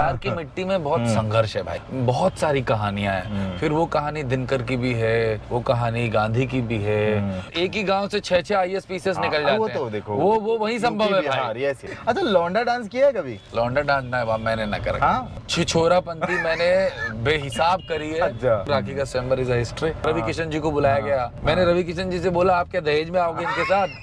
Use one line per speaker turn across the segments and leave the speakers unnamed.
बिहार की मिट्टी में बहुत संघर्ष है भाई, बहुत सारी कहानियां हैं। फिर वो कहानी दिनकर की भी है, वो कहानी गांधी की भी है। एक ही गांव से 6 IAS पीसीएस निकल जाते
वो
हैं।
तो देखो,
वो वही संभव है भाई।
अच्छा, लौंडा डांस किया है कभी?
लौंडा डांस ना मैंने ना करा।
हाँ?
छिछोरापंथी मैंने बेहिसाब करी है।
अच्छा।
राखी का स्वयंवर is a history. Ravi Kishan ji को बुलाया गया। मैंने रवि किशन जी से बोला आप क्या दहेज में आओगे इनके साथ?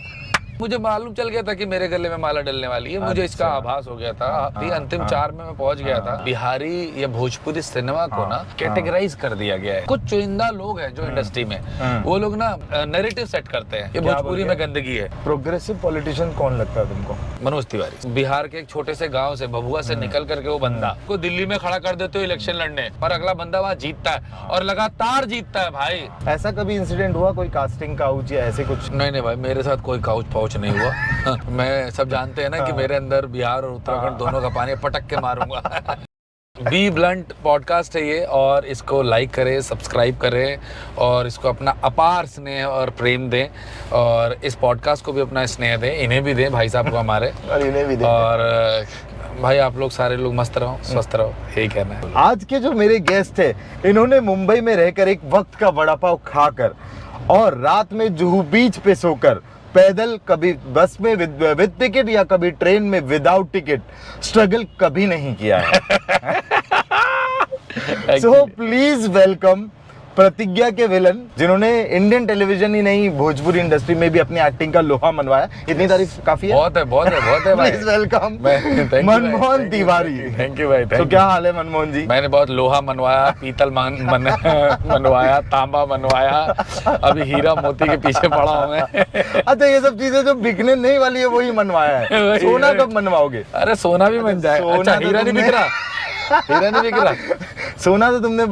मुझे मालूम चल गया था कि मेरे गले में माला डलने वाली है। मुझे इसका आभास हो गया था। अंतिम 4 में मैं पहुंच गया था। बिहारी या भोजपुरी सिनेमा को ना कैटेगराइज कर दिया गया है। कुछ चुनिंदा लोग हैं जो इंडस्ट्री में, वो लोग ना नैरेटिव सेट करते हैं कि भोजपुरी में गंदगी है।
प्रोग्रेसिव पॉलिटिशियन कौन लगता है तुमको?
मनोज तिवारी। बिहार के एक छोटे से गांव से, भभुआ से निकल करके वो बंदा को दिल्ली में खड़ा कर देते हो इलेक्शन लड़ने, पर अगला बंदा वहाँ जीतता है और लगातार जीतता है भाई।
ऐसा कभी इंसिडेंट हुआ कोई कास्टिंग काउच या ऐसे कुछ?
नहीं भाई, मेरे साथ कोई काउच पाउच नहीं हुआ। मैं सब जानते हैं ना कि मेरे अंदर बिहार और उत्तराखंड दोनों का पानी पटक के मारूंगा। बी ब्लंट पॉडकास्ट है ये, और इसको लाइक करें, सब्सक्राइब करें और इसको अपना अपार स्नेह और प्रेम दें, और इस पॉडकास्ट को भी अपना स्नेह दें, इन्हें भी दें भाई साहब को हमारे,
और इन्हें भी दें।
और भाई आप लोग सारे लोग मस्त रहो, स्वस्थ रहो, यही कहना है।
आज के जो मेरे गेस्ट है, इन्होंने मुंबई में रहकर एक वक्त का वड़ा पाव खाकर और रात में जुहू बीच पे सोकर, पैदल, कभी बस में विद टिकट या कभी ट्रेन में विदाउट टिकट, स्ट्रगल कभी नहीं किया है। सो प्लीज वेलकम प्रतिज्ञा के विलन, जिन्होंने इंडियन टेलीविजन ही नहीं भोजपुरी इंडस्ट्री में भी अपनी एक्टिंग का लोहा मनवाया। इतनी तारीफ काफी है?
बहुत है भाई।
Please welcome Manmohan Tiwari.
Thank you भाई।
तो क्या हाल है मनमोहन जी?
मैंने बहुत लोहा मनवाया, पीतल मनवाया, तांबा मनवाया, अभी हीरा मोती के पीछे पड़ा हूं मैं।
अच्छा, ये सब चीजें जो बिकने नहीं वाली है वही मनवाया है। सोना कब मनवाओगे?
अरे सोना भी बन जाए। अच्छा, हीरा नहीं बिक रहा? हीरा नहीं बिक रहा?
सोना तो तुमने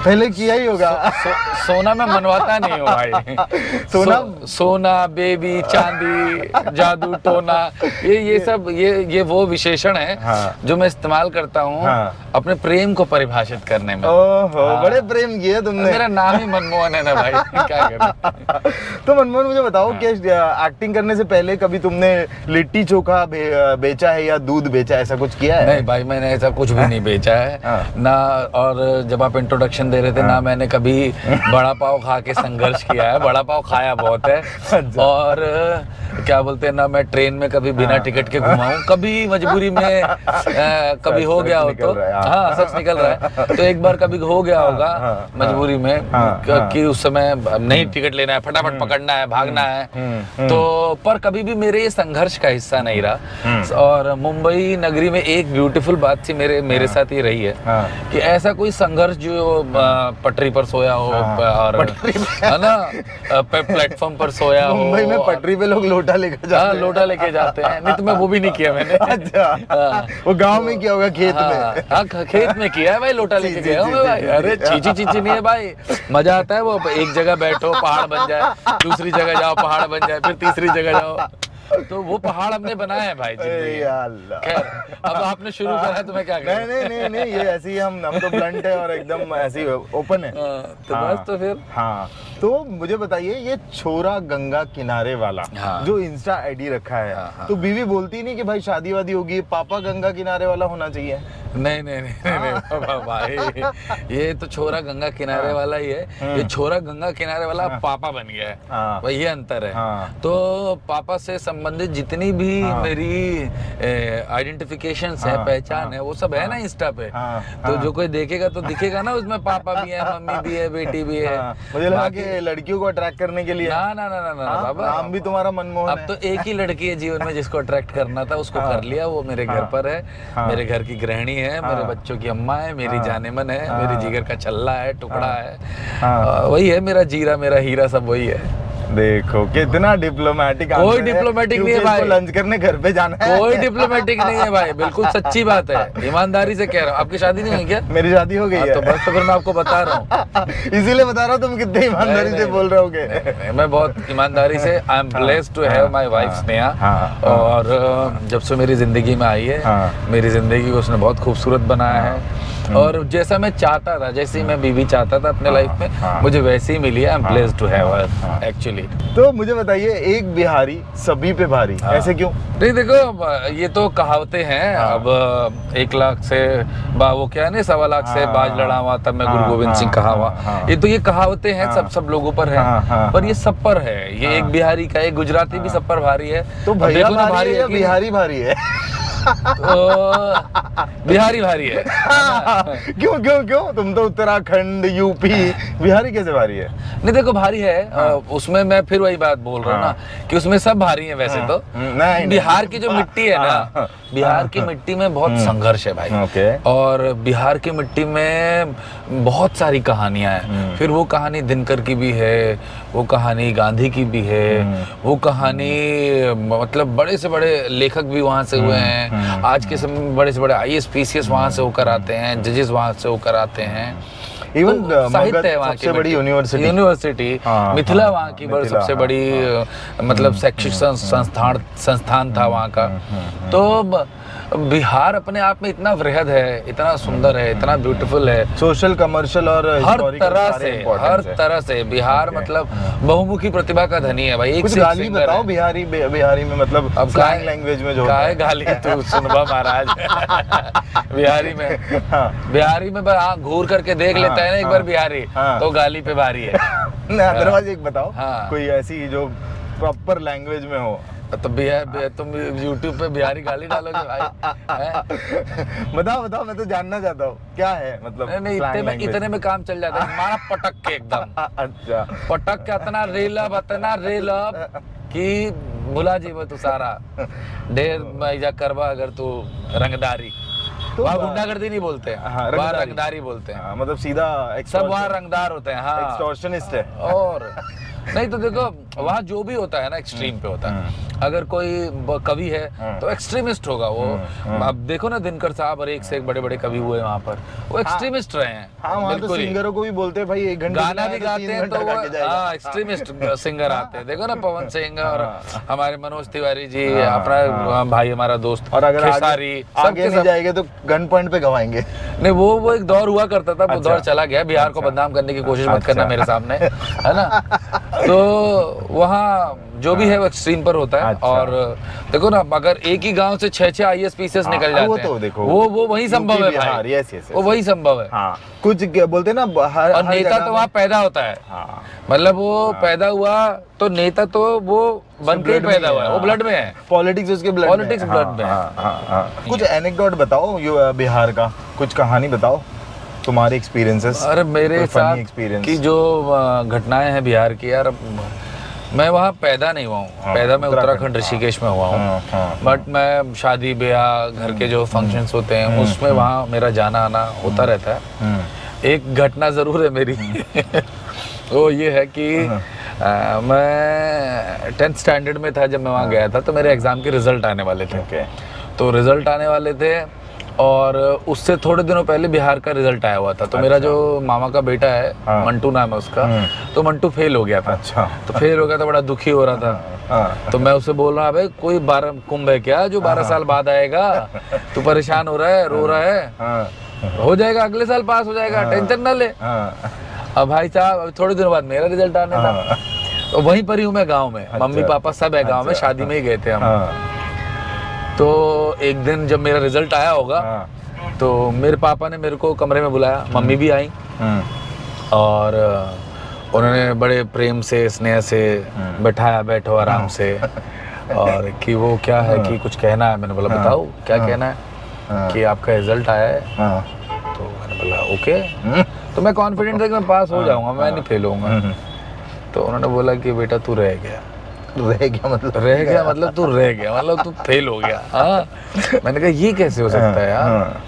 पहले किया ही होगा।
सोना में मनवाता नहीं हूँ भाई। सोना, बेबी, चांदी, जादू टोना, ये सब ये वो विशेषण है जो मैं इस्तेमाल करता हूँ अपने प्रेम को परिभाषित करने में।
ओहो, बड़े प्रेम किए तुमने।
मेरा नाम ही मनमोहन है ना भाई, क्या करें।
तो मनमोहन मुझे बताओ कि एक्टिंग करने से पहले कभी तुमने लिट्टी चोखा बेचा है या दूध बेचा, ऐसा कुछ किया है?
नहीं भाई, मैंने ऐसा कुछ भी नहीं बेचा है ना। और जब आप इंट्रोडक्शन दे रहे थे ना, मैंने कभी बड़ा पाव खा के संघर्ष किया है। बड़ा पाव खाया बहुत है। और क्या बोलते हैं ना, मैं ट्रेन में कभी बिना टिकट के घुमा हूं, कभी मजबूरी में कभी हो गया हो तो, हाँ सच निकल रहा है, तो एक बार कभी हो गया होगा मजबूरी में कि उस समय नहीं टिकट लेना है, फटाफट पकड़ना है, भागना है। तो पर कभी भी मेरे ये संघर्ष का हिस्सा नहीं रहा। और मुंबई नगरी में एक ब्यूटीफुल बात थी मेरे साथ ये रही है कि ऐसा कोई संघर्ष जो पटरी पर सोया हो और है ना, प्लेटफॉर्म पर सोया हो।
मुंबई में पटरी पे लोग लोटा लेकर जाते हैं।
लोटा लेके जाते हैं। नहीं तो मैं वो भी नहीं किया मैंने।
अच्छा, वो गांव में किया होगा, खेत में।
हाँ, खेत में किया है भाई, लोटा लेके गया हूँ मैं भाई। अरे चीची नहीं है भाई, मजा आता है। वो एक जगह बैठो पहाड़ बन जाए, दूसरी जगह जाओ पहाड़ बन जाए, फिर तीसरी जगह जाओ, तो वो पहाड़ हमने बनाया है भाई जिंदगी। खैर, अब आपने शुरू करा है तो मैं क्या करूं?
नहीं, ये ऐसे ही हम तो ब्लंट है और एकदम ऐसे ही ओपन है।
तो बस, तो फिर
तो मुझे बताइए, ये छोरा गंगा किनारे वाला जो इंस्टा आईडी रखा है, तो बीवी बोलती नहीं कि भाई शादी वादी होगी, पापा गंगा किनारे वाला होना चाहिए?
नहीं भाई, ये तो छोरा गंगा किनारे वाला ही है। ये छोरा गंगा किनारे वाला पापा बन गया है, वही ये अंतर है। तो पापा से संबंधित जितनी भी मेरी आइडेंटिफिकेशंस है, पहचान है, वो सब है ना इंस्टा पे। तो जो कोई देखेगा तो दिखेगा ना, उसमें पापा भी है, मम्मी भी है, बेटी भी है।
मुझे लगा कि लड़कियों को अट्रैक्ट करने के लिए।
ना बाबा,
नाम भी तुम्हारा मनमोहन है।
अब तो एक ही लड़की है जीवन में जिसको अट्रैक्ट करना था, उसको कर लिया। वो मेरे घर पर है, मेरे घर की गृहिणी है, मेरे बच्चों की अम्मा है, मेरी जानेमन है, मेरी जिगर का छल्ला है, टुकड़ा है। वही है मेरा जीरा, मेरा हीरा, सब वही है।
देखो कितना डिप्लोमेटिक।
कोई डिप्लोमेटिक नहीं है भाई,
लंच करने घर पे जाना है।
कोई डिप्लोमेटिक नहीं है भाई, बिल्कुल सच्ची बात है, ईमानदारी से कह रहा हूँ। आपकी शादी नहीं हुई क्या?
मेरी शादी हो गई है।
तो बस, तो फिर मैं आपको बता रहा हूँ।
इसीलिए बता रहा हूँ, तुम कितने ईमानदारी से बोल रहे होगे।
मैं बहुत ईमानदारी से, I am blessed to have my wife Sneha. और जब से मेरी जिंदगी में आई है, मेरी जिंदगी को उसने बहुत खूबसूरत बनाया है। और जैसा मैं चाहता था, जैसे मैं बीवी चाहता था अपने लाइफ में, मुझे वैसे ही मिली है। I am blessed to have her actually. Exactly.
तो मुझे बताइए, एक बिहारी सभी पे भारी, ऐसे क्यों?
नहीं देखो, अब ये तो कहावतें हैं। अब 1 लाख से वो क्या है ना, 1.25 लाख से बाज लड़ा हुआ तब मैं गुरु गोविंद सिंह कहा हुआ। ये तो ये कहावतें हैं, सब लोगों पर है, पर ये सब पर है। ये एक बिहारी का, एक गुजराती भी सब पर भारी है।
तो भैया
देखो ना,
भारी है या
कि
बिहारी भारी है?
तो बिहारी भारी है।
क्यों क्यों क्यों? तुम तो उत्तराखंड, यूपी, बिहारी कैसे भारी है?
नहीं देखो, भारी है। उसमें मैं फिर वही बात बोल रहा हूँ ना, कि उसमें सब भारी है वैसे तो।
नहीं,
बिहार की जो मिट्टी है ना, बिहार की मिट्टी में बहुत संघर्ष है भाई। और बिहार की मिट्टी में बहुत सारी कहानियां हैं। फिर वो कहानी दिनकर की भी है, वो कहानी गांधी की भी है, वो कहानी मतलब बड़े से बड़े लेखक भी वहां से हुए हैं। आज के समय में बड़े से बड़े IAS PCS वहां से होकर आते हैं, जजेस वहां से होकर आते हैं।
इवन
साहित्य है वहाँ
सबसे बड़ी यूनिवर्सिटी,
मिथिला वहाँ की सबसे बड़ी मतलब शैक्षिक संस्थान था वहाँ का। तो बिहार अपने आप में इतना वृहद है, इतना सुंदर है, इतना ब्यूटीफुल है,
सोशल, कमर्शियल और
हर तरह से बिहार मतलब बहुमुखी प्रतिभा का धनी है भाई। एक
कुछ गाली बताओ बिहारी में, मतलब अब स्लैंग लैंग्वेज में जो
है गाली तू सुनवा महाराज। बिहारी में घूर करके देख लेता है ना एक बार बिहारी, तो गाली पे भारी है।
अदरवाइज एक बताओ कोई ऐसी जो प्रॉपर लैंग्वेज में हो।
तो तुम YouTube पे बिहारी गाली डालोगे भाई?
बताओ, मैं तो जानना चाहता हूँ क्या है मतलब।
नहीं, इतने में काम चल जाता है हमारा। पटक के एकदम
अच्छा,
पटक के इतना रेलब कि भुला जी मैं तू सारा ढेर मैजा करवा अगर तू रंगदारी। तो वहाँ गुंडागर्दी नहीं बोलते हैं, वहाँ रंगदारी बोलते हैं।
मतलब सीधा
सब वहाँ रंगदार होते हैं। हाँ,
एक्सटॉर्शनिस्ट है।
और नहीं तो देखो, वहाँ जो भी होता है ना एक्सट्रीम पे होता है। अगर कोई कवि है तो एक्सट्रीमिस्ट होगा वो। अब देखो ना, दिनकर साहब और एक से एक बड़े बड़े कवि हुए वहाँ पर, वो एक्सट्रीमिस्ट रहे हैं।
वहाँ तो सिंगरों को भी बोलते हैं भाई 1 घंटे
गाना भी गाते हैं, तो वो एक्सट्रीमिस्ट सिंगर आते हैं। देखो ना, पवन सिंह और हमारे मनोज तिवारी जी, अपना भाई हमारा दोस्त,
और अगर
खेसारी,
आगे नहीं जाएंगे तो गन पॉइंट पे गवाएंगे।
नहीं, वो एक दौर हुआ करता था, वो दौर चला गया। बिहार को बदनाम करने की कोशिश मत करना मेरे सामने, है ना। तो वहाँ जो भी है वो एक्सट्रीम पर होता है। और देखो ना, अगर एक ही गांव से 6 IAS PCS निकल जाते हैं,
तो देखो
वो वही संभव है भाई। वो वही संभव है।
कुछ बोलते हैं ना,
और नेता तो वहाँ पैदा होता है। मतलब वो पैदा हुआ तो नेता तो वो बन के ही पैदा हुआ है, वो ब्लड में है।
पॉलिटिक्स उसके ब्लड में है। कुछ एनेक्डोट बताओ बिहार का, कुछ कहानी बताओ तुम्हारे एक्सपीरियंसेस।
अरे मेरे साथ की जो घटनाएं हैं बिहार की, यार मैं वहाँ पैदा नहीं हुआ हूँ। पैदा मैं उत्तराखंड ऋषिकेश में हुआ हूँ। बट मैं शादी ब्याह, घर के जो फंक्शंस होते हैं उसमें वहाँ मेरा जाना आना होता रहता है। एक घटना जरूर है मेरी। वो ये है कि मैं 10th स्टैंडर्ड में था जब मैं वहाँ गया था। तो मेरे एग्जाम के रिजल्ट आने वाले थे। तो रिजल्ट आने वाले थे और उससे थोड़े दिनों पहले बिहार का रिजल्ट आया हुआ था। तो मेरा जो मामा का बेटा है, मंटू नाम है उसका, तो मंटू फेल हो गया था। तो फेल हो गया था, बड़ा दुखी हो रहा था। तो मैं उसे बोल रहा, अबे कोई 12 कुंभ है क्या जो 12 साल बाद आएगा? तू परेशान हो रहा है, रो रहा है, हो जाएगा, अगले साल पास हो जाएगा, टेंशन ना ले। अब भाई साहब, थोड़े दिनों बाद मेरा रिजल्ट आने था। तो वहीं पर ही हूँ मैं, गाँव में। मम्मी पापा सब है गाँव में, शादी में ही गए थे हम। तो एक दिन जब मेरा रिजल्ट आया होगा, तो मेरे पापा ने मेरे को कमरे में बुलाया, मम्मी भी आई और उन्होंने बड़े प्रेम से, स्नेह से बैठाया, बैठो आराम से, और कि वो क्या है कि कुछ कहना है। मैंने बोला बताओ क्या कहना है? कि आपका रिजल्ट आया है। तो मैंने बोला ओके। तो मैं कॉन्फिडेंट था कि मैं पास हो जाऊंगा, मैं नहीं फेल होऊंगा। तो उन्होंने बोला कि बेटा तू रह गया मतलब तू रह गया मतलब तू फेल हो गया। हाँ, मैंने कहा ये कैसे हो सकता है यार।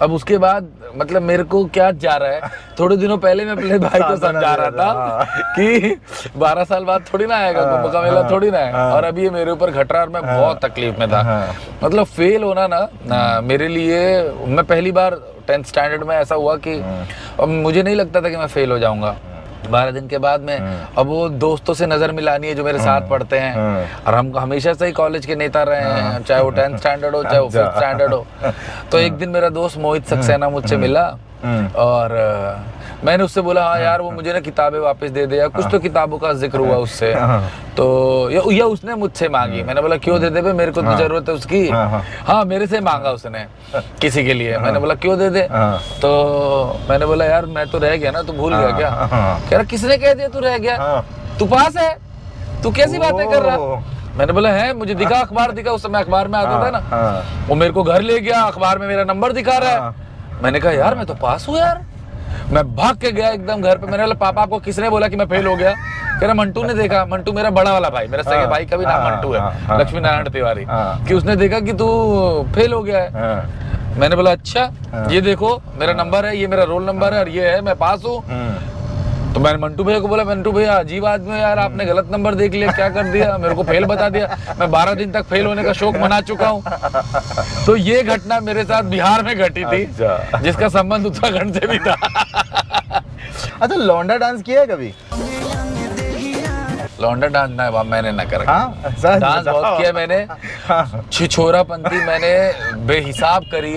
अब उसके बाद मतलब मेरे को क्या जा रहा है, थोड़े दिनों पहले मैं अपने भाई को समझा रहा था कि 12 साल बाद थोड़ी ना आएगा, कुंभ का मेला थोड़ी ना है। और अभी ये मेरे ऊपर घट रहा और मैं बहुत तकलीफ में था। मतलब फेल होना ना मेरे लिए, मैं पहली बार 10th स्टैंडर्ड में ऐसा हुआ कि अब मुझे नहीं लगता था कि मैं फेल हो जाऊंगा। 12 दिन के बाद में अब वो दोस्तों से नजर मिलानी है जो मेरे साथ पढ़ते हैं। और हम हमेशा से ही कॉलेज के नेता रहे हैं, चाहे वो 10th स्टैंडर्ड हो चाहे वो 5th स्टैंडर्ड हो। तो एक दिन मेरा दोस्त मोहित सक्सेना मुझसे मिला और मैंने उससे बोला हाँ यार वो मुझे ना किताबें वापस दे दे, या कुछ तो किताबों का जिक्र हुआ उससे, तो या उसने मुझसे मांगी। मैंने बोला क्यों दे दे बे, मेरे को तो जरूरत है उसकी। हाँ मेरे से मांगा उसने किसी के लिए। मैंने बोला क्यों दे दे, तो मैंने बोला यार मैं तो रह गया ना, तू भूल गया क्या? कह रहा किसने कह दिया तू रह गया, तू पास है, तू कैसी बातें कर रहा? मैंने बोला है, मुझे दिखा, अखबार दिखा, उस समय अखबार में आता था ना, वो मेरे को घर ले गया, अखबार में मेरा नंबर दिखा रहा है। मैंने कहा यार मैं तो पास हूँ यार। मैं भाग के गया एकदम घर पे। मैंने बोला पापा आपको किसने बोला कि मैं फेल हो गया? कह रहा मंटू ने देखा। मंटू मेरा बड़ा वाला भाई, मेरा सगे भाई का भी नाम मंटू है, लक्ष्मी नारायण तिवारी, कि उसने देखा कि तू फेल हो गया है। मैंने बोला अच्छा, ये देखो मेरा नंबर है, ये मेरा रोल नंबर है, और ये है मैं पास हूँ। तो मैंने मंटू भैया को बोला मंटू भैया अजीब आदमी हो यार, आपने गलत नंबर देख लिया, क्या कर दिया, मेरे को फेल बता दिया। मैं 12 दिन तक फेल होने का शौक मना चुका हूँ। तो ये घटना मेरे साथ बिहार में घटी थी, जिसका संबंध उत्तराखंड से भी था।
अच्छा लौंडा डांस किया है कभी?
लौंडा डांस ना मैंने ना करा। डांस बहुत किया मैंने, छिछोरापंती मैंने बेहिसाब करी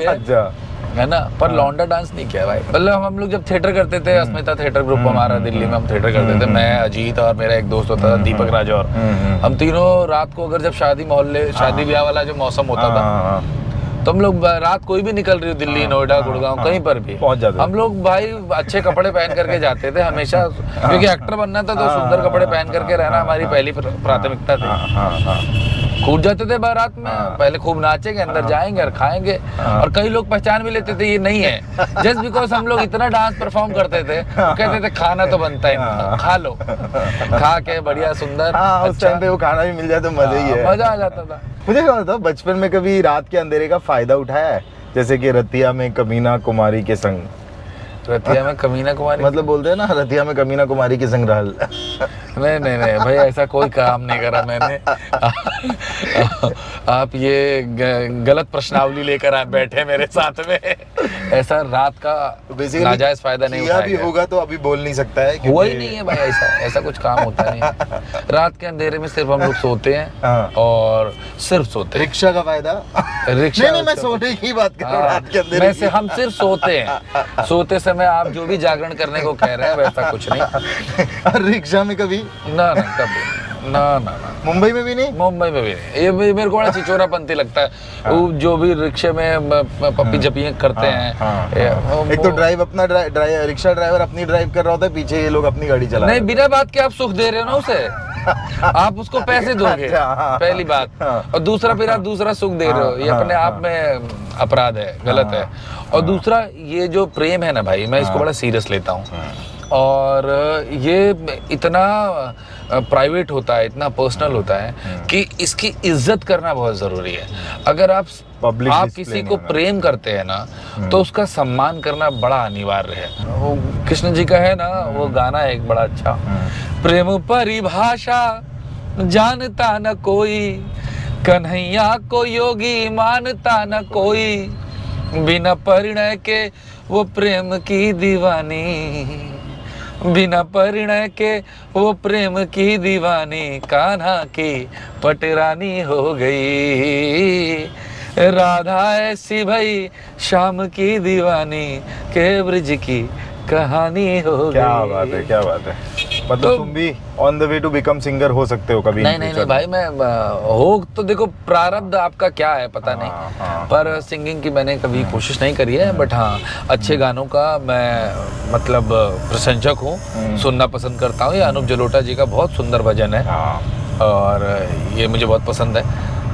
है ना, पर लौंडा डांस नहीं किया भाई। मतलब हम लोग जब थिएटर करते थे, अस्मिता थिएटर ग्रुप हमारा दिल्ली में, हम थिएटर करते थे, मैं, अजीत और मेरा एक दोस्त होता था दीपक राजौर। हम तीनों रात को अगर जब शादी ब्याह वाला जो मौसम होता था, तो हम लोग रात कोई भी निकल रही हो, दिल्ली, नोएडा, गुड़गांव, कहीं पर भी पहुंच जाते, हम लोग भाई अच्छे कपड़े पहन करके जाते थे हमेशा, क्योंकि एक्टर बनना था तो सुंदर कपड़े पहन करके रहना हमारी पहली प्राथमिकता थी। कूद जाते थे बारात में, पहले खूब नाचेंगे, अंदर जाएंगे और खाएंगे। और कई लोग पहचान भी लेते थे ये नहीं है, जस्ट बिकॉज हम लोग इतना डांस परफॉर्म करते थे, कहते थे खाना तो बनता है, खा लो, खा के बढ़िया सुंदर।
उस टाइम पे वो खाना भी मिल जाए तो मजा ही है,
मजा आ जाता था।
मुझे क्या बताओ, बचपन में कभी रात के अंधेरे का फायदा उठाया है? जैसे कि रतिया में कमीना कुमारी के संग।
रतिया में कमीना कुमारी
मतलब बोलते हैं ना, रतिया में कमीना कुमारी के संग रहल।
नहीं भाई, ऐसा कोई काम नहीं करा मैंने। आप ये गलत प्रश्नावली लेकर आप बैठे मेरे साथ में। ऐसा रात का नाजायज फायदा नहीं उठाया
भी होगा तो अभी बोल नहीं सकता है,
हुआ ही नहीं है भाई, ऐसा कुछ काम होता नहीं। रात के अंधेरे में सिर्फ हम लोग सोते हैं, और सिर्फ सोते हैं।
रिक्शा का फायदा?
रिक्शा
नहीं, मैं सोने की बात कर रहा हूँ, रात के अंधेरे
में हम सिर्फ सोते हैं। सोते समय आप जो भी जागरण करने को कह रहे हैं वैसा कुछ नहीं।
रिक्शा में कभी?
ना कभी ना।
मुंबई में भी नहीं?
मुंबई में भी नहीं। ये मेरे को बड़ा छिछोरापंती लगता है, वो जो भी रिक्शे में पप्पी जपियां करते हैं।
एक तो रिक्शा ड्राइवर अपनी ड्राइव कर रहा होता है, पीछे ये लोग अपनी गाड़ी चला रहे हैं।
नहीं, बिना बात के आप सुख दे रहे हो ना उसे, आप उसको पैसे दोगे पहली बात, और दूसरा फिर आप दूसरा सुख दे रहे हो, ये अपने आप में अपराध है, गलत है। और दूसरा ये जो प्रेम है ना भाई, मैं इसको बड़ा सीरियस लेता हूँ, और ये इतना प्राइवेट होता है, इतना पर्सनल होता है कि इसकी इज्जत करना बहुत जरूरी है। अगर आप किसी को प्रेम करते हैं ना, तो उसका सम्मान करना बड़ा अनिवार्य है। वो कृष्ण जी का है ना, वो गाना है एक बड़ा अच्छा, प्रेम परिभाषा जानता न कोई, कन्हैया को योगी मानता न कोई, बिना परिणय के वो प्रेम की दीवानी, बिना परिणय के वो प्रेम की दीवानी, कान्हा की पटरानी हो गई, राधा ऐसी भई श्याम की दीवानी, के ब्रिज की कहानी हो गई।
क्या बात है, क्या बात है। मतलब तो, तुम भी on the way to become singer हो सकते हो कभी?
नहीं भाई, मैं हो तो देखो, प्रारब्ध आपका क्या है पता नहीं, पर सिंगिंग की मैंने कभी कोशिश नहीं करी है। बट हाँ, अच्छे गानों का मैं मतलब प्रशंसक हूँ, सुनना पसंद करता हूँ। ये अनूप जलोटा जी का बहुत सुंदर भजन है, और ये मुझे बहुत पसंद है।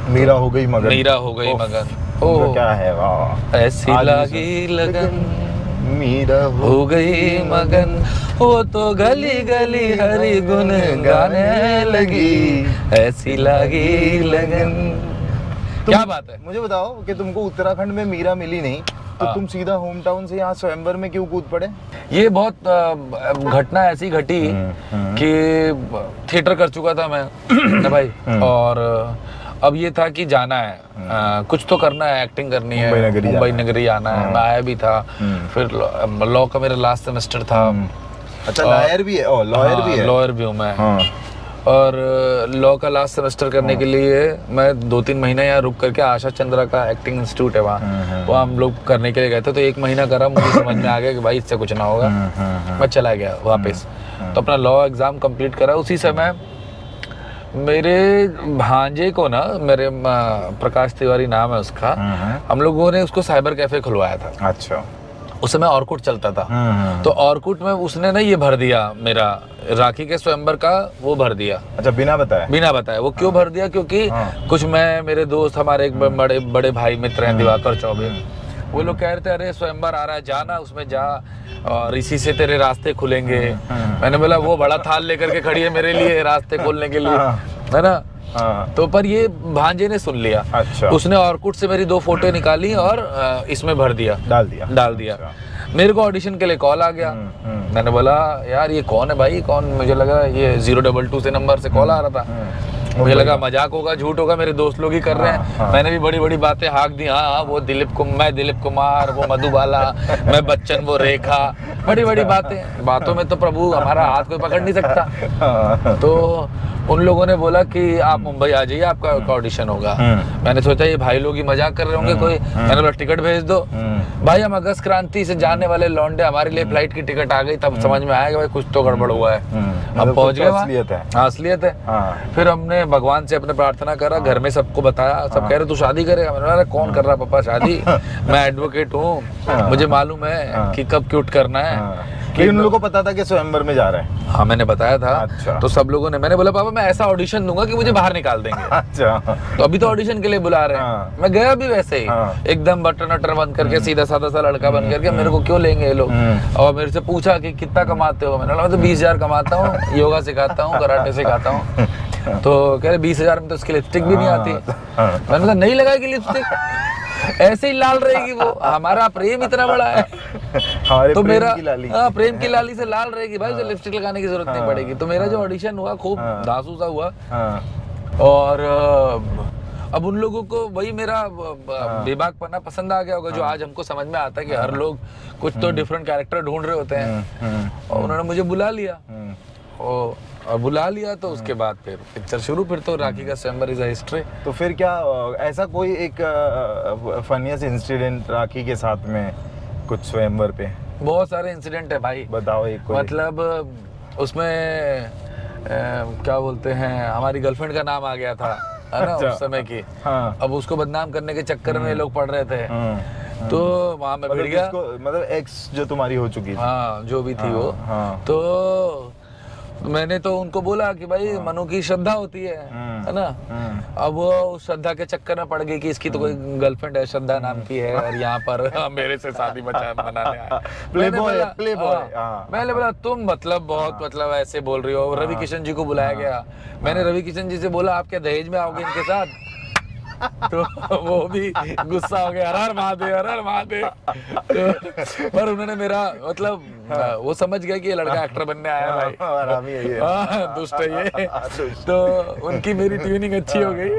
मीरा हो गई मगन,
मीरा हो गई मगन,
ओ क्या है, वाह।
ऐसी लगी लगन,
मीरा
हो गई मगन, वो तो गली गली हरि गुन गाने लगी, ऐसी लगी लगन। क्या बात है।
मुझे बताओ कि तुमको उत्तराखंड में मीरा मिली नहीं, तो तुम सीधा होम टाउन से यहाँ स्वयंवर में क्यों कूद पड़े?
ये बहुत घटना ऐसी घटी कि थिएटर कर चुका था मैं ना भाई, और अब ये था कि जाना है, कुछ तो करना है, एक्टिंग करनी है, मुंबई नगरी आना है। मैं आया भी था, फिर लॉ का मेरा लास्ट सेमेस्टर था।
अच्छा, लॉयर भी है? लॉयर भी है?
लॉयर भी हूँ मैं। और लॉ का लास्ट सेमेस्टर करने के लिए मैं 2-3 महीना यहाँ रुक करके आशा चंद्रा का एक्टिंग इंस्टीट्यूट है वहाँ हम लोग करने के लिए गए थे। तो 1 महीना करा, मुझे समझ में आ गया कि भाई इससे कुछ ना होगा। मैं चला गया वापस। तो अपना लॉ एग्ज़ाम कंप्लीट करा। उसी समय मेरे भांजे को ना, मेरे प्रकाश तिवारी नाम है उसका, हम लोगों ने उसको साइबर कैफे खुलवाया था।
अच्छा।
उस समय ऑर्कुट चलता था। तो ऑर्कुट में उसने ना ये भर दिया, मेरा राखी के स्वयंवर का वो भर दिया।
अच्छा, बिना बताए?
बिना बताए। वो क्यों भर दिया? क्योंकि कुछ मेरे दोस्त, हमारे एक बड़े भाई मित्र हैं दिवाकर चौबे, वो लोग कह रहे थे अरे स्वयंवर आ रहा है, जाना उसमें जा और इसी से तेरे रास्ते खुलेंगे। मैंने बोला वो बड़ा थाल लेकर के खड़ी है मेरे लिए रास्ते खोलने के लिए, है ना। तो पर ये भांजे ने सुन लिया।
अच्छा।
उसने ऑर्कुट से मेरी 2 फोटो निकाली और इसमें भर दिया, डाल दिया। अच्छा। मेरे को ऑडिशन के लिए कॉल आ गया। मैंने बोला यार ये कौन है भाई, कौन? मुझे लगा ये 022 से नंबर से कॉल आ रहा था। मुझे लगा मजाक होगा, झूठ होगा, मेरे दोस्त लोग ही कर रहे हैं। मैंने भी बड़ी बड़ी बातें हाँक दी। हाँ वो मैं दिलीप कुमार, वो मधुबाला, मैं बच्चन, वो रेखा, बड़ी बड़ी बातों में तो प्रभु हमारा हाथ कोई पकड़ नहीं सकता। तो उन लोगों ने बोला कि आप मुंबई आ जाइए, आपका ऑडिशन होगा। मैंने सोचा ये भाई लोग ही मजाक कर रहे होंगे कोई। मैंने बोला टिकट भेज दो। भाई हम अगस्त क्रांति से जाने वाले लौंडे, हमारे लिए फ्लाइट की टिकट आ गई। तब समझ में आया कि भाई कुछ तो गड़बड़ हुआ है। हम पहुंच गए वहाँ। असलियत है। फिर हमने भगवान से अपने प्रार्थना करा, घर में सबको बताया। सब कह रहे तू शादी करेगा? मैंने बोला कौन कर रहा पापा शादी, मैं एडवोकेट हूँ, मुझे मालूम है कि कब क्यूट करना है।
कि उन लोगों को पता था कि स्वयंवर में जा रहे हैं?
हाँ मैंने बताया था।
अच्छा।
तो सब लोगों ने, मैंने बोला पापा मैं ऐसा ऑडिशन दूंगा कि मुझे बाहर निकाल देंगे।
अच्छा।
तो अभी तो ऑडिशन के लिए बुला रहे हैं। मैं गया भी वैसे ही, एकदम बटन वटन बंद करके, सीधा साधा सा लड़का बन करके। मेरे को क्यों लेंगे ये लोग? और मेरे से पूछा कि कितना कमाते हो? मैंने बोला मैं तो 20,000 कमाता हूँ, योगा सिखाता हूँ, कराटे सिखाता हूँ। तो कह रहे 20,000 में तो उसकी लिपस्टिक भी नहीं आती। मैंने कहा नहीं लगाएगी लिपस्टिक, ऐसे ही लाल रहेगी वो। हमारा प्रेम इतना बड़ा है तो मेरा प्रेम की लाली से लाल रहेगी भाई, उसे लिपस्टिक लगाने की जरूरत नहीं पड़ेगी। तो मेरा जो ऑडिशन हुआ खूब दासू सा हुआ। और अब उन लोगों को वही मेरा बेबाकपना पसंद आ गया होगा, जो आज हमको समझ में आता है कि हर लोग कुछ तो डिफरेंट कैरेक्टर ढूंढ रहे होते हैं। और उन्होंने मुझे बुला लिया। और बुला लिया तो उसके बाद फिर पिक्चर शुरू। फिर तो राखी का स्वयंवर इज अ हिस्ट्री।
तो फिर क्या ऐसा कोई एक फनीएस्ट इंसिडेंट राखी के साथ में कुछ स्वयंवर पे?
बहुत सारे इंसिडेंट है भाई,
बताओ एक कोई।
मतलब उसमें क्या बोलते हैं, हमारी गर्लफ्रेंड का नाम आ गया था, है ना। उस समय की। अब उसको बदनाम करने के चक्कर में लोग पड़ रहे थे। तो वहाँ मैं भिड़ गया।
मतलब एक्स जो तुम्हारी हो चुकी थी?
हाँ जो भी थी वो। तो मैंने तो उनको बोला कि भाई मनु की श्रद्धा होती है ना। अब वो श्रद्धा के चक्कर में पड़ गई कि इसकी तो कोई गर्लफ्रेंड है, श्रद्धा नाम की है, और यहाँ पर मेरे से शादी मनाने आया। मैंने बोला तुम मतलब बहुत मतलब ऐसे बोल रही हो। रवि किशन जी को बुलाया गया। मैंने रवि किशन जी से बोला आप क्या दहेज में आओगे इनके साथ? तो वो भी गुस्सा हो गया, हर हर महादेव, हर हर महादेव। तो पर उन्होंने मेरा मतलब वो समझ गया कि ये लड़का एक्टर बनने आया है भाई। हाँ दुष्ट है ये। तो उनकी मेरी ट्यूनिंग अच्छी हो गई।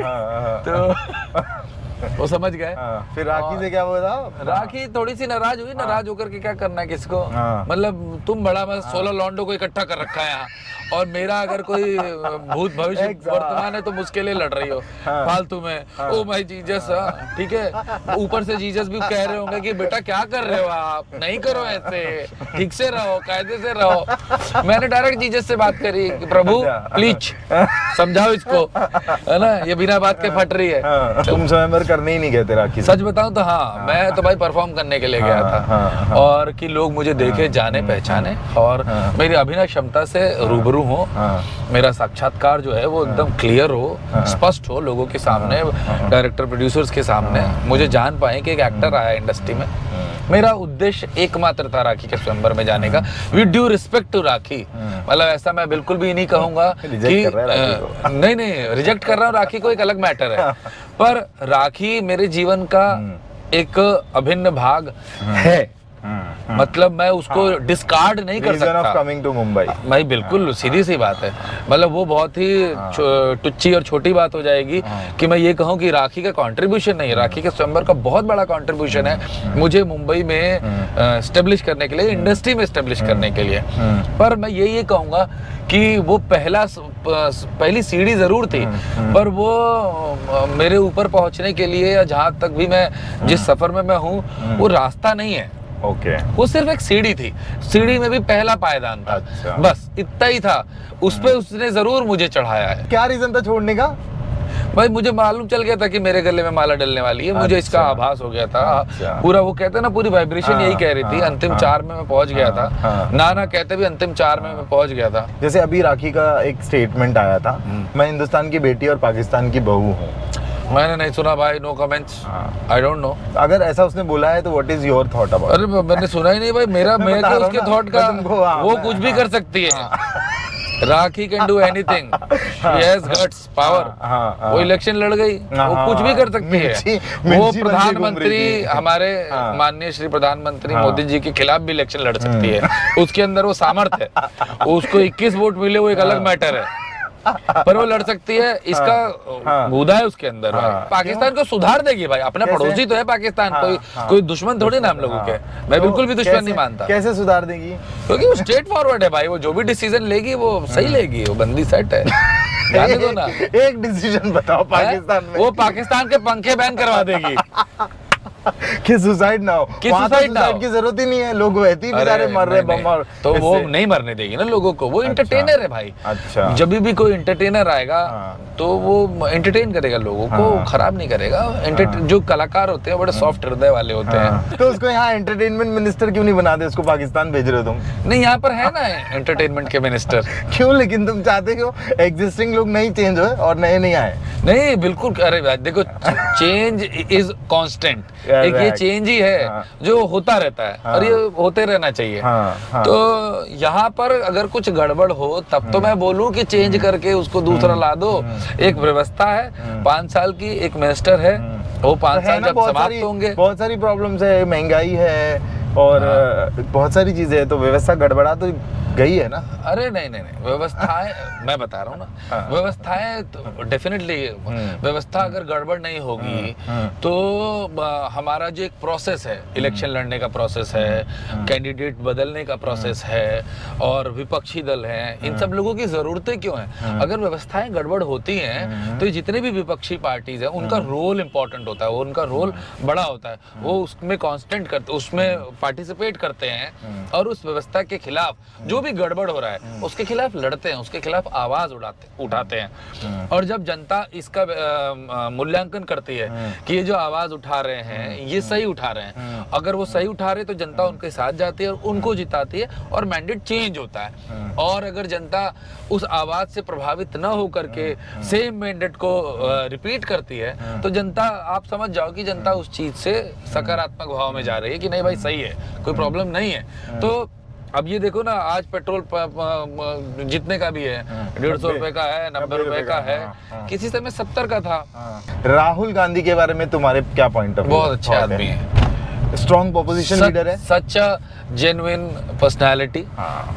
तो वो समझ गए।
फिर राखी से क्या बोला?
राखी थोड़ी सी नाराज हुई। नाराज होकर के क्या करना है किसको? मतलब तुम बड़ा बस 16 लौंडों को इकट्ठा कर रखा है यहाँ, और मेरा अगर कोई भूत भविष्य वर्तमान है तो मुझके लिए लड़ रही हो फालतू में। Oh my Jesus. ठीक है, ऊपर से जीसस भी कह रहे होंगे कि बेटा क्या कर रहे हो आप, नहीं करो ऐसे, ठीक से रहो, कायदे से रहो। मैंने डायरेक्ट जीसस से बात करी कि प्रभु प्लीज समझाओ इसको, है ना, ये बिना बात के फट रही है।
तुम स्वयंवर करने ही नहीं गए थे राखी?
सच बताऊं तो हाँ, मैं तो भाई परफॉर्म करने के लिए गया था। और कि लोग मुझे देखे, जाने, पहचाने, और मेरी अभिनय क्षमता से रूबरू हो, मेरा साक्षात्कार जो है वो एकदम क्लियर हो, स्पष्ट हो लोगों के सामने, डायरेक्टर प्रोड्यूसर्स के सामने, मुझे जान पाए कि एक एक्टर आया इंडस्ट्री में। मेरा उद्देश्य एकमात्र था राखी के स्वयंवर में जाने का, विद ड्यू रिस्पेक्ट टू राखी। मतलब ऐसा मैं बिल्कुल भी नहीं कहूंगा कि नहीं रिजेक्ट कर रहा हूँ राखी को, एक अलग मैटर है। पर राखी मेरे जीवन का एक अभिन्न भाग है। मतलब मैं उसको डिस्कार्ड नहीं कर
रीजन ऑफ
सकता।
Coming to Mumbai.
भाई बिल्कुल सीधी सी बात है, मतलब वो बहुत ही टुच्ची और छोटी बात हो जाएगी कि मैं ये कहूँ कि राखी का कंट्रीब्यूशन नहीं है। राखी के स्वयंवर का बहुत बड़ा कंट्रीब्यूशन है मुझे मुंबई में स्टेब्लिश करने के लिए, इंडस्ट्री में स्टेब्लिश करने के लिए। पर मैं ये कहूँगा कि वो पहली सीढ़ी जरूर थी, पर वो मेरे ऊपर पहुंचने के लिए या जहां तक भी मैं जिस सफर में मैं हूँ वो रास्ता नहीं है।
ओके।
वो सिर्फ एक सीढ़ी थी, सीढ़ी में भी पहला पायदान था।
अच्छा।
बस इतना ही था, उस पे उसने जरूर मुझे चढ़ाया है।
क्या रीजन था छोड़ने का?
भाई मुझे मालूम चल गया था कि मेरे गले में माला डलने वाली है, मुझे इसका
अच्छा।
आभास हो गया था।
अच्छा।
पूरा वो कहते हैं ना, पूरी वाइब्रेशन यही कह रही थी।
हाँ,
अंतिम
हाँ,
4 में मैं पहुंच गया था।
हाँ।
ना कहते भी अंतिम 4 में मैं पहुंच गया था।
जैसे अभी राखी का एक स्टेटमेंट आया था, मैं हिंदुस्तान की बेटी और पाकिस्तान की बहू हूँ।
मैंने नहीं सुना भाई, no comments, I don't know.
अगर ऐसा उसने बोला है तो what is your thought about?
अरे मैंने सुना ही नहीं भाई, मेरा
मैं
मैं
बता
क्या
रहा हूँ
उसके
ना,
थॉट का,
मैं तुमको, हाँ,
वो
मैं-
कुछ भी कर सकती है। Rakhi can do anything, she has guts, power. वो इलेक्शन लड़ गई, वो कुछ भी कर सकती है। वो प्रधानमंत्री, हमारे माननीय श्री प्रधानमंत्री मोदी जी के खिलाफ भी इलेक्शन लड़ सकती है, उसके अंदर वो सामर्थ्य है। उसको 21 वोट मिले वो एक अलग मैटर है, पर वो लड़ सकती है, इसका मुद्दा है उसके अंदर। पाकिस्तान को सुधार देगी भाई, अपना पड़ोसी तो है पाकिस्तान, कोई दुश्मन थोड़ी ना हम लोगों के। मैं बिल्कुल भी दुश्मन नहीं मानता,
कैसे सुधार देगी?
क्योंकि वो स्ट्रेट फॉरवर्ड है भाई, वो जो भी डिसीजन लेगी वो सही लेगी, वो बंदी सेट है। जाने दो ना।
एक डिसीजन बताओ पाकिस्तान में।
वो पाकिस्तान के पंखे बैन करवा देगी
कि सुसाइड ना हो,
कि
वहाँ तो
सुसाइड ना हो।
सुसाइड की जरूरत ही नहीं है, लोग वैसे ही बेचारे मर रहे बम और
तो वो
इससे।
नहीं मरने देगी ना लोगों को, वो इंटरटेनर है भाई।
अच्छा।
जब भी कोई इंटरटेनर आएगा तो वो एंटरटेन करेगा लोगों को, खराब नहीं करेगा। जो कलाकार होते हैं बड़े सॉफ्ट हृदय वाले होते हैं।
तो उसको यहाँ एंटरटेनमेंट मिनिस्टर क्यों नहीं बना दे? उसको पाकिस्तान भेज रहे हो तुम?
नहीं, यहाँ पर है ना एंटरटेनमेंट के मिनिस्टर।
क्यों? लेकिन तुम चाहते हो एग्जिस्टिंग लोग नहीं चेंज हो और नए नहीं आए?
नहीं बिल्कुल, अरे भाई देखो, चेंज इज कांस्टेंट, एक ये चेंज ही है जो होता रहता है और ये होते रहना चाहिए। तो यहाँ पर अगर कुछ गड़बड़ हो तब तो मैं बोलूँ कि चेंज करके उसको दूसरा ला दो। एक व्यवस्था है, 5 साल की, एक मिनिस्टर है, वो 5 साल जब समाप्त होंगे।
बहुत सारी प्रॉब्लम्स है, महंगाई है और बहुत सारी चीजें है, तो व्यवस्था गड़बड़ा तो गई है ना।
अरे नहीं, व्यवस्थाएं मैं बता रहा हूँ ना, व्यवस्थाएं तो डेफिनेटली, व्यवस्था अगर गड़बड़ नहीं होगी तो हमारा जो एक प्रोसेस है, इलेक्शन लड़ने का प्रोसेस है, कैंडिडेट बदलने का प्रोसेस है और विपक्षी दल हैं, इन सब लोगों की जरूरतें क्यों हैं? अगर व्यवस्थाएं गड़बड़ होती हैं तो जितने भी विपक्षी पार्टीज हैं उनका रोल इंपॉर्टेंट होता है, उनका रोल बड़ा होता है, वो उसमें कांस्टेंट करते, उसमें पार्टिसिपेट करते हैं और उस व्यवस्था के खिलाफ जो भी गड़बड़ हो रहा है उसके खिलाफ लड़ते हैं, उसके खिलाफ आवाज उठाते हैं। और जब जनता इसका मूल्यांकन करती है कि ये जो आवाज उठा रहे हैं ये सही उठा रहे हैं, अगर वो सही उठा रहे हैं तो जनता उनके साथ जाती है और उनको जिताती है और मैंडेट चेंज होता है। और अगर जनता उस आवाज से प्रभावित न होकर के सेम मैंडेट को रिपीट करती है तो जनता, आप समझ जाओ कि जनता उस चीज से सकारात्मक भाव में जा रही है कि नहीं भाई सही है, कोई प्रॉब्लम नहीं है। तो अब ये देखो ना, आज पेट्रोल जितने का भी है, 150 रुपए का है, 90 रुपए का है, किसी समय 70 का था।
राहुल गांधी के बारे में तुम्हारे क्या पॉइंट ऑफ व्यू?
बहुत अच्छे आदमी है,
स्ट्रॉन्ग पोपोजिशन लीडर है,
सच्चा जेन्युइन पर्सनालिटी,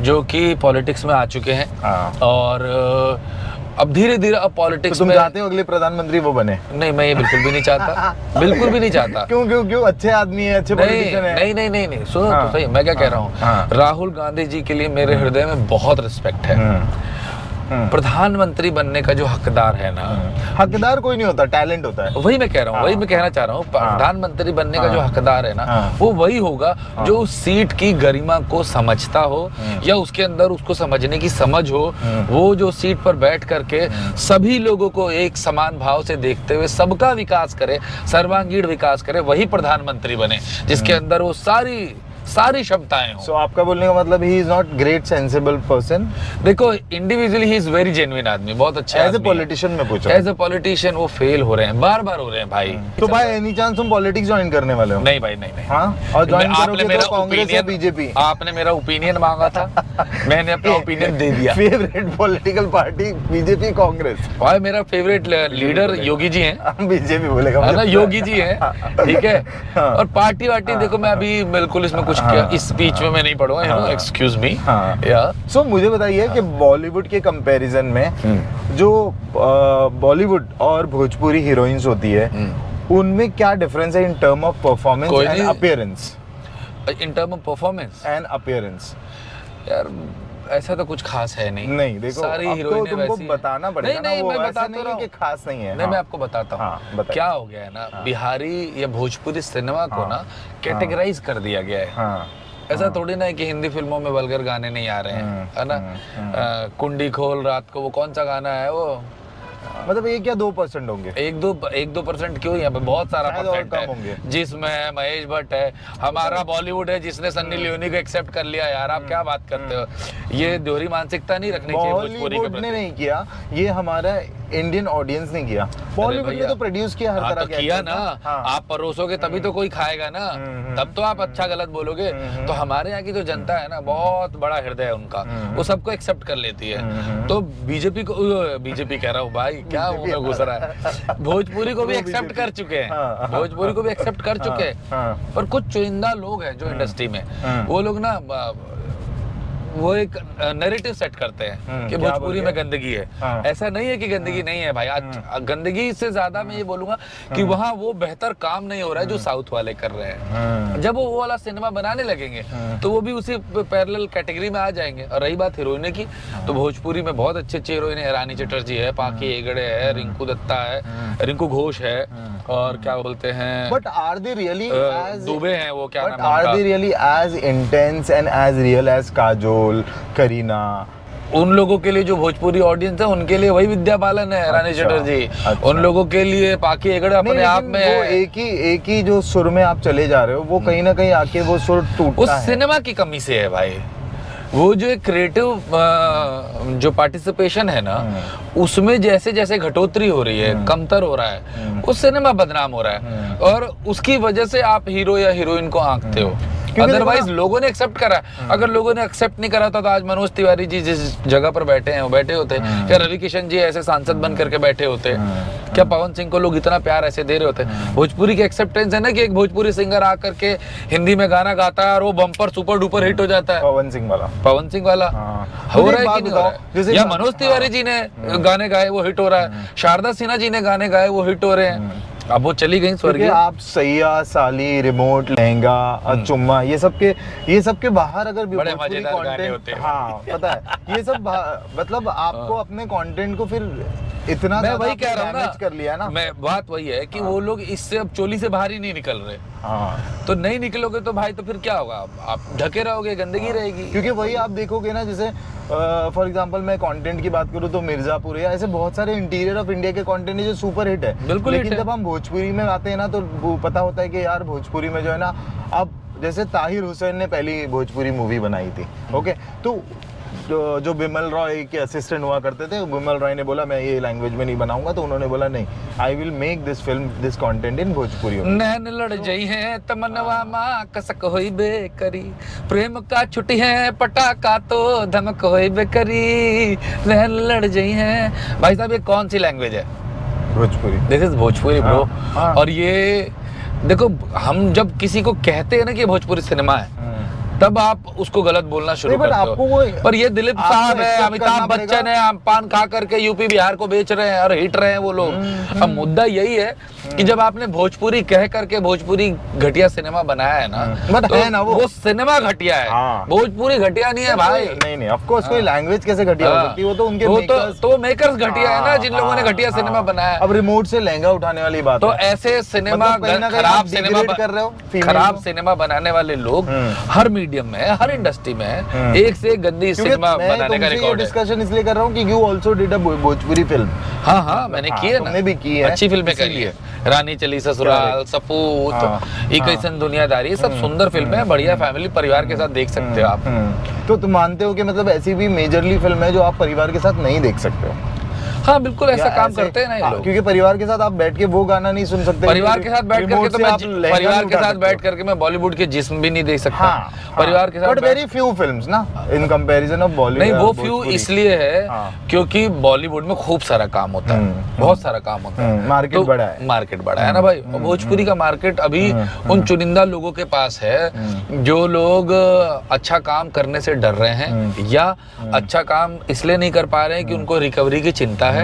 जो कि पॉलिटिक्स में आ चुके हैं। और अब धीरे धीरे अब पॉलिटिक्स
तो तुम
में
चाहते हो अगले प्रधानमंत्री वो बने?
नहीं, मैं ये बिल्कुल भी नहीं चाहता, बिल्कुल भी नहीं चाहता।
क्यों क्यों क्यों? अच्छे आदमी है, अच्छे पॉलिटिशियन है।
नहीं, सुनो तो सही, मैं क्या कह रहा हूँ। राहुल गांधी जी के लिए मेरे हृदय में बहुत रिस्पेक्ट है। प्रधानमंत्री बनने का जो हकदार है ना,
हकदार कोई नहीं होता, टैलेंट होता है।
वही मैं कह रहा हूँ, वही मैं कहना चाह रहा हूँ। प्रधानमंत्री बनने का जो हकदार है ना, वो वही होगा जो उस सीट की गरिमा को समझता हो या उसके अंदर उसको समझने की समझ हो। वो जो सीट पर बैठ करके सभी लोगों को एक समान भाव से देखते हुए सबका विकास करे, सर्वांगीण विकास करे, वही प्रधानमंत्री बने, जिसके अंदर वो सारी क्षमताएं हो।
So, आपका बोलने का मतलब he is not great sensible person.
देखो, individually he is very genuine आदमी, बहुत अच्छा
एज ए पॉलिटिशियन में पूछो।
एज ए पॉलिटिशियन वो फेल हो रहे हैं, बार हो रहे हैं भाई।
तो भाई एनी चांस तुम पॉलिटिक्स ज्वाइन करने वाले हो?
नहीं भाई, नहीं।
हाँ, और ज्वाइन करोगे तो कांग्रेस या बीजेपी?
आपने मेरा ओपिनियन मांगा था, मैंने अपना ओपिनियन दे दिया।
Favourite political party BJP Congress?
भाई मेरा फेवरेट लीडर योगी जी हैं।
बीजेपी बोलेगा
है ना, योगी जी हैं, ठीक है। और पार्टी वार्टी देखो, मैं अभी बिल्कुल इसमें कुछ उसके इस स्पीच में मैं नहीं पढ़ूंगा, यू नो, एक्सक्यूज मी।
हाँ।
या
सो मुझे बताइए कि बॉलीवुड के कंपैरिजन में जो बॉलीवुड और भोजपुरी हीरोइंस होती है उनमें क्या डिफरेंस है इन टर्म ऑफ परफॉर्मेंस
कोई
एंड
नहीं।
Appearance?
In term of performance
and appearance
यार ऐसा तो कुछ खास है नहीं।
नहीं, देखो
सारी
अब तो
हीरोइनें
तुमको
वैसी हैं।
बताना पड़ेगा ना,
नहीं,
वो
मैं
ऐसा
बताता
नहीं
रहा
है कि
हूँ।
खास नहीं है।
नहीं,
हाँ।
मैं आपको बताता हूँ।
हाँ, बताइए।
क्या हो गया है ना, बिहारी या भोजपुरी सिनेमा को ना कैटेगराइज कर दिया गया है।
हाँ।
ऐसा थोड़ी ना है कि हिंदी फिल्मों में वल्गर गाने नहीं आ रहे हैं, है ना। कुंडी खोल रात को, वो कौन सा गाना है वो,
मतलब 1 या 2% होंगे।
1-2% क्यों, यहाँ पे बहुत सारा
शायद और
परसेंट
कम होंगे।
है, जिसमें महेश भट्ट है, हमारा बॉलीवुड है जिसने सन्नी लियोनी को एक्सेप्ट कर लिया। यार आप क्या बात करते हो, ये दोहरी मानसिकता नहीं रखनी चाहिए भोजपुरी के
बॉलीवुड ने
प्रति।
नहीं किया, ये हमारा इंडियन ऑडियंस ने किया। बॉलीवुड ने
भैया,
तो प्रोड्यूस किया हर
हाँ,
तरह
तो
के
किया
actors
ना।
का। हाँ।
आप परोसोगे तभी तो कोई खाएगा ना, तब तो आप अच्छा गलत बोलोगे। तो हमारे यहाँ की जो जनता है ना, बहुत बड़ा हृदय है उनका, वो सबको एक्सेप्ट कर लेती है। तो बीजेपी कह रहा हूँ भाई, क्या मुंह में घुस रहा है, भोजपुरी को भी
वो
एक्सेप्ट
BJP
कर चुके हैं,
हाँ।
भोजपुरी को भी एक्सेप्ट कर चुके हैं।
हाँ।
पर कुछ चुनिंदा लोग हैं जो इंडस्ट्री में, वो लोग ना वो एक नैरेटिव सेट करते हैं कि
क्या
भोजपुरी
बोल
में
के?
गंदगी है।
हाँ।
ऐसा नहीं है कि गंदगी नहीं है भाई, आज गंदगी से ज्यादा मैं ये बोलूंगा कि वहाँ वो बेहतर काम नहीं हो रहा है जो साउथ वाले कर रहे हैं। जब वो वाला सिनेमा बनाने लगेंगे तो वो भी उसी पैरेलल कैटेगरी में आ जाएंगे। और रही बात हीरोइने की, तो भोजपुरी में बहुत अच्छी अच्छी हीरोइन है। रानी चटर्जी है, पाकी हेगड़े है, रिंकू दत्ता है, रिंकू घोष है, और क्या बोलते हैं,
but are they really as
Dubey हैं, वो क्या
बट
नाम है
आर
उनका?
They really as intense and as real as Kajol, Kareena?
उन लोगों के लिए जो भोजपुरी ऑडियंस है उनके लिए वही विद्या बालन है, रानी
अच्छा,
चटर्जी।
अच्छा।
उन लोगों के लिए पाकी हेगड़े
नहीं,
अपने आप
लेकिन
में
वो एक ही जो सुर में आप चले जा रहे हो, वो कहीं ना कहीं आके वो सुर
उस
टूटता है।
सिनेमा की कमी से है भाई। वो जो एक क्रिएटिव जो पार्टिसिपेशन है ना, उसमें जैसे जैसे घटोतरी हो रही है, कमतर हो रहा है, उस सिनेमा बदनाम हो रहा है, और उसकी वजह से आप हीरो या हीरोइन को आंकते हो। अदरवाइज लोगों ने एक्सेप्ट करा। अगर लोगों ने एक्सेप्ट नहीं करा था तो आज मनोज तिवारी जी जिस जगह पर बैठे हैं वो बैठे होते, क्या रवि किशन जी ऐसे सांसद बन करके बैठे होते, क्या पवन सिंह को लोग इतना प्यार ऐसे दे रहे होते। भोजपुरी की एक्सेप्टेंस है ना कि एक भोजपुरी सिंगर आकर के हिंदी में गाना गाता है और वो बम्पर सुपर डुपर हिट हो जाता है।
पवन सिंह वाला
हाँ। हो
मुझे
रहा
एक
है
बात
कि नहीं हो रहा है?
जैसे
या मनोज तिवारी जी ने गाने गाए वो हिट हो रहा है, शारदा सिन्हा जी ने गाने गाए वो हिट हो रहे हैं। अब वो चली गई
क्योंकि
स्वर्गीय।
आप सैया, साली, रिमोट, लहंगा, चुम्मा, ये सब के बाहर अगर
बड़े
भोजपुरी
मजेदार गाने
content-
होते हैं।
हाँ, पता है ये सब मतलब आपको अपने कंटेंट को फिर इतना
मैं
ज्यादा
वही कह रहा हूँ
damage कर लिया ना।
मैं बात वही है कि वो लोग इससे अब चोली से बाहर ही नहीं निकल रहे।
हाँ,
तो नहीं निकलोगे तो भाई तो फिर क्या होगा, आप ढके रहोगे, गंदगी रहेगी।
क्योंकि वही आप देखोगे ना, जैसे फॉर एग्जांपल मैं कंटेंट की बात करूँ तो मिर्जापुर या ऐसे बहुत सारे इंटीरियर ऑफ इंडिया के कंटेंट है जो सुपर हिट है।
बिल्कुल हिट
लेकिन
है।
जब हम भोजपुरी में आते हैं ना तो वो पता होता है कि यार भोजपुरी में जो है ना, अब जैसे ताहिर हुसैन ने पहली भोजपुरी मूवी बनाई थी, ओके, तो जो बिमल रॉय के असिस्टेंट हुआ करते थे, बिमल रॉय ने बोला मैं ये लैंग्वेज में नहीं बनाऊंगा, तो उन्होंने बोला नहीं, I will make this film this content in Bhojpuri.
नैन लड़ जाई है तमन्नवा माँ कसक होई बेकरी, प्रेम का छुट्टी है पटाखा तो धमक होई बेकरी, नैन लड़ जाई है। भाई साहब ये कौन सी लैंग्वेज है?
Bhojpuri.
This is Bhojpuri bro.
हाँ।
और ये देखो, हम जब किसी को कहते हैं ना कि ये भोजपुरी सिनेमा है, तब आप उसको गलत बोलना शुरू
नहीं, but
करते
आपको
हो।
वो-
पर ये दिलीप
आपको
साहब है,
accept
अमिताभ
करना
बच्चन
पड़ेगा।
है, हम पान खा करके यूपी बिहार को बेच रहे हैं और हिट रहे हैं वो लोग। अब मुद्दा यही है कि जब आपने भोजपुरी कह करके भोजपुरी घटिया सिनेमा बनाया है ना,
But
तो
है ना वो।
सिनेमा घटिया है,
हाँ।
भोजपुरी घटिया नहीं है भाई।
नहीं नहीं, ऑफ कोर्स कोई लैंग्वेज कैसे घटिया हो सकती है, वो तो उनके makers-
तो मेकर्स घटिया है ना,
हाँ,
जिन लोगों ने
हाँ,
घटिया
हाँ।
सिनेमा बनाया है।
अब रिमोट से लहंगा उठाने वाली बात
तो
है।
ऐसे सिनेमा
मतलब कहीं ना कहीं
खराब
आप
सिनेमा
degrade कर रहे हो female
खराब
को।
सिनेमा बनाने वाले लोग हर मीडियम में, हर इंडस्ट्री में एक से एक गंदी
क्योंकि
सिनेमा
मैं
बनाने का
तुमसे ये
रिकॉर्ड है।
डिस्कशन इसलिए कर रहा हूँ कि you also did a Bhojpuri film.
हाँ हाँ, मैंने की है ना,
तुमने भी की है,
अच्छी फिल्में करी है। रानी चली ससुराल, सपूत, एक कैसन दुनियादारी, सब सुंदर फिल्में हैं, बढ़िया फैमिली परिवार के साथ देख सकते हो आप।
तो तुम मानते हो कि मतलब ऐसी भी मेजरली फिल्म है जो आप परिवार के साथ नहीं देख सकते हो?
हाँ बिल्कुल ऐसा
या
काम
ऐसे-
करते हैं ना ये लोग।
क्योंकि परिवार के साथ आप बैठ के वो गाना नहीं सुन सकते,
परिवार के साथ बैठ करके
रिमोट
तो
से
मैं
आप लहंगा
परिवार
नहीं
के
उठा
साथ
सकते
बैठ
हो।
करके मैं बॉलीवुड के जिस्म भी नहीं देख सकता।
हाँ,
परिवार के साथ
बट वेरी फ्यू फिल्म्स ना इन कंपैरिजन ऑफ बॉलीवुड।
नहीं वो फ्यू इसलिए है
हाँ।
क्योंकि बॉलीवुड में खूब सारा काम होता है, बहुत सारा काम होता है,
मार्केट बड़ा है।
मार्केट बड़ा है ना भाई। और भोजपुरी का मार्केट अभी उन चुनिंदा लोगों के पास है जो लोग अच्छा काम करने से डर रहे हैं या अच्छा काम इसलिए नहीं कर पा रहे हैं कि उनको रिकवरी की चिंता है।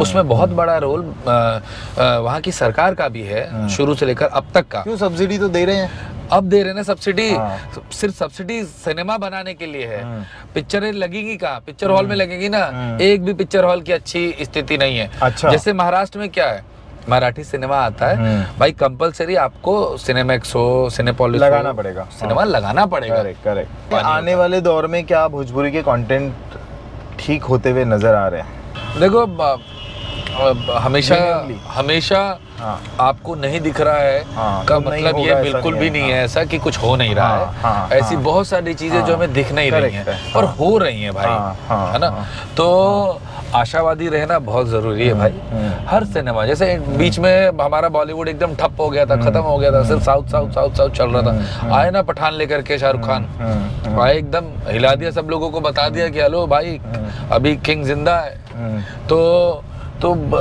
उसमें बहुत बड़ा रोल वहाँ की सरकार का भी है, शुरू से लेकर अब तक का।
क्यों सब्सिडी तो दे रहे हैं।
अब दे रहे हैं सब्सिडी,
हाँ।
सिर्फ सब्सिडी सिनेमा बनाने के लिए है। पिक्चरें लगेगी कहाँ, पिक्चर हॉल में लगेगी ना। एक भी पिक्चर हॉल की अच्छी स्थिति नहीं है।
अच्छा।
जैसे महाराष्ट्र में क्या है, मराठी सिनेमा आता है भाई, कंपलसरी आपको सिनेमैक्स हो, सिनेपोलिस
लगाना पड़ेगा।
सिनेमा लगाना पड़ेगा।
Correct correct. आने वाले दौर में क्या भोजपुरी के कंटेंट ठीक होते हुए नजर आ रहे हैं।
देखो हमेशा
Genuinely।
हमेशा
हाँ।
आपको नहीं दिख रहा है
हाँ,
का
तो नहीं
मतलब ये
होगा, ऐसा
बिल्कुल
नहीं
भी
है।
नहीं है ऐसा कि कुछ हो नहीं रहा
हाँ,
है।
हाँ,
ऐसी
हाँ।
बहुत सारी चीजें जो
हाँ,
हमें दिख नहीं रही
correct
हैं
है,
पर
हाँ।
हो रही हैं भाई,
हाँ,
है ना।
हाँ।
तो आशावादी रहना बहुत जरूरी है भाई। हर सिनेमा जैसे बीच में हमारा बॉलीवुड एकदम ठप हो गया था, खत्म हो गया था, सिर्फ साउथ साउथ साउथ साउथ चल रहा था। आए ना पठान लेकर के शाहरुख खान, आए एकदम हिला दिया, सब लोगों को बता दिया कि हेलो भाई अभी किंग जिंदा है। तो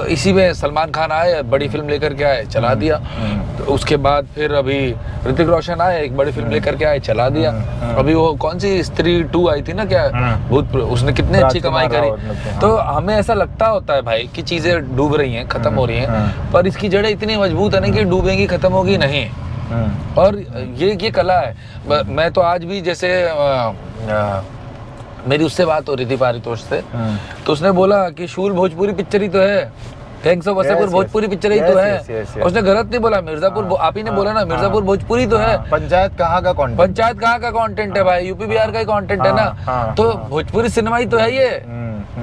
इसी में सलमान खान आए, बड़ी फिल्म लेकर के आए, चला दिया। तो उसके बाद फिर अभी ऋतिक रोशन आए, एक बड़ी फिल्म लेकर के आए, चला दिया। अभी वो कौन सी स्त्री 2 आई थी ना, क्या भूत, उसने कितने अच्छी कमाई करी। तो हमें ऐसा लगता होता है भाई कि चीजें डूब रही हैं, खत्म हो रही हैं, पर इसकी जड़ें इतनी मजबूत है ना कि डूबेंगी, खत्म होगी नहीं। और ये कला है। मैं तो आज भी जैसे मेरी उससे बात हो रही थी पारितोष से, तो उसने बोला कि शूल भोजपुरी पिक्चर ही तो है, thanks of Wasseypur Bhojpuri picture ही तो है। उसने गलत नहीं बोला, मिर्जापुर आप ही ने बोला ना, मिर्जापुर भोजपुरी तो है।
पंचायत कहाँ का कंटेंट,
पंचायत कहाँ का कंटेंट है भाई, यूपी बिहार का ही कंटेंट है ना। तो भोजपुरी सिनेमा ही तो है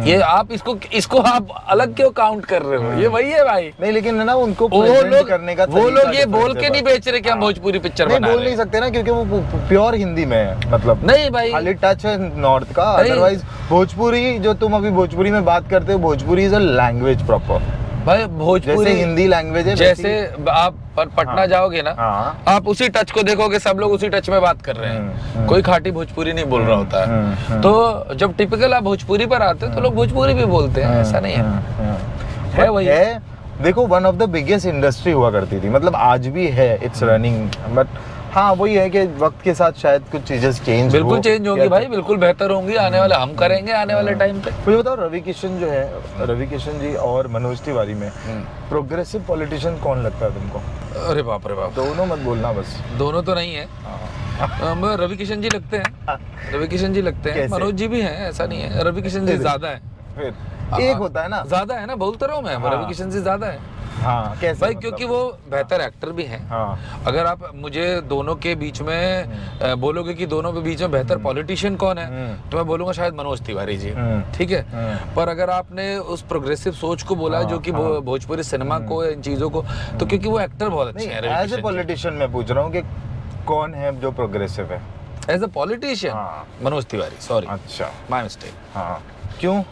ये आप इसको आप अलग क्यों काउंट कर रहे हो, ये वही है भाई।
नहीं लेकिन ना उनको
वो
present
लोग
करने का
वो
तरीका
लोग ये बोल
different
के
है
नहीं
भाई।
बेच रहे कि हम भोजपुरी पिक्चर
नहीं
बना
बोल
रहे
नहीं
हैं।
सकते ना, क्योंकि वो प्योर हिंदी में है, मतलब
नहीं भाई,
खाली टच है नॉर्थ का।
नहीं।
अदरवाइज भोजपुरी जो तुम अभी भोजपुरी में बात करते हो, Bhojpuri is a language proper,
भाई
जैसे
भोजपुरी
हिंदी लैंग्वेज है
जैसे आप पटना जाओगे ना,
हाँ।
आप उसी टच को देखोगे, सब लोग उसी टच में बात कर रहे हैं, कोई खाटी भोजपुरी नहीं बोल रहा होता है। तो जब टिपिकल आप भोजपुरी पर आते हो तो लोग भोजपुरी भी बोलते हैं, ऐसा नहीं है वही
है। देखो one of the biggest industry हुआ करती थी, मतलब आज भी है, इट्स रनिंग। बट हाँ वही है कि वक्त के साथ शायद कुछ चीजें चेंज
बिल्कुल चेंज होगी भाई, बिल्कुल बेहतर होंगी आने वाले, हम करेंगे आने वाले टाइम पे।
मुझे बताओ रवि किशन जो है, रवि किशन जी और मनोज तिवारी में प्रोग्रेसिव पॉलिटिशियन कौन लगता है तुमको?
अरे बाप रे बाप,
दोनों मत बोलना बस।
दोनों तो नहीं है। रवि किशन जी लगते हैं, रवि किशन जी लगते हैं,
कैसे?
मनोज जी भी हैं, ऐसा नहीं है। रवि किशन जी ज्यादा है,
फिर एक होता है ना,
ज्यादा है ना, बोलता रहा हूँ मैं, रवि किशन जी ज्यादा है
हाँ कैसे
भाई,
मतलब?
क्योंकि वो बेहतर एक्टर भी हैं।
हाँ
अगर आप मुझे दोनों के बीच में बोलोगे कि दोनों के बीच में बेहतर पॉलिटिशियन कौन है, तो मैं बोलूंगा शायद मनोज तिवारी जी, ठीक है। पर अगर आपने उस प्रोग्रेसिव सोच को बोला जो कि भोजपुरी सिनेमा को, इन चीजों को, तो क्योंकि वो एक्टर बहुत अच्छे हैं।
एज ए पॉलिटिशियन मैं पूछ रहा हूँ कि कौन है जो प्रोग्रेसिव है
as a politician? Manoj Tiwari, sorry,
अच्छा
माय मिस्टेक।
हाँ क्यों,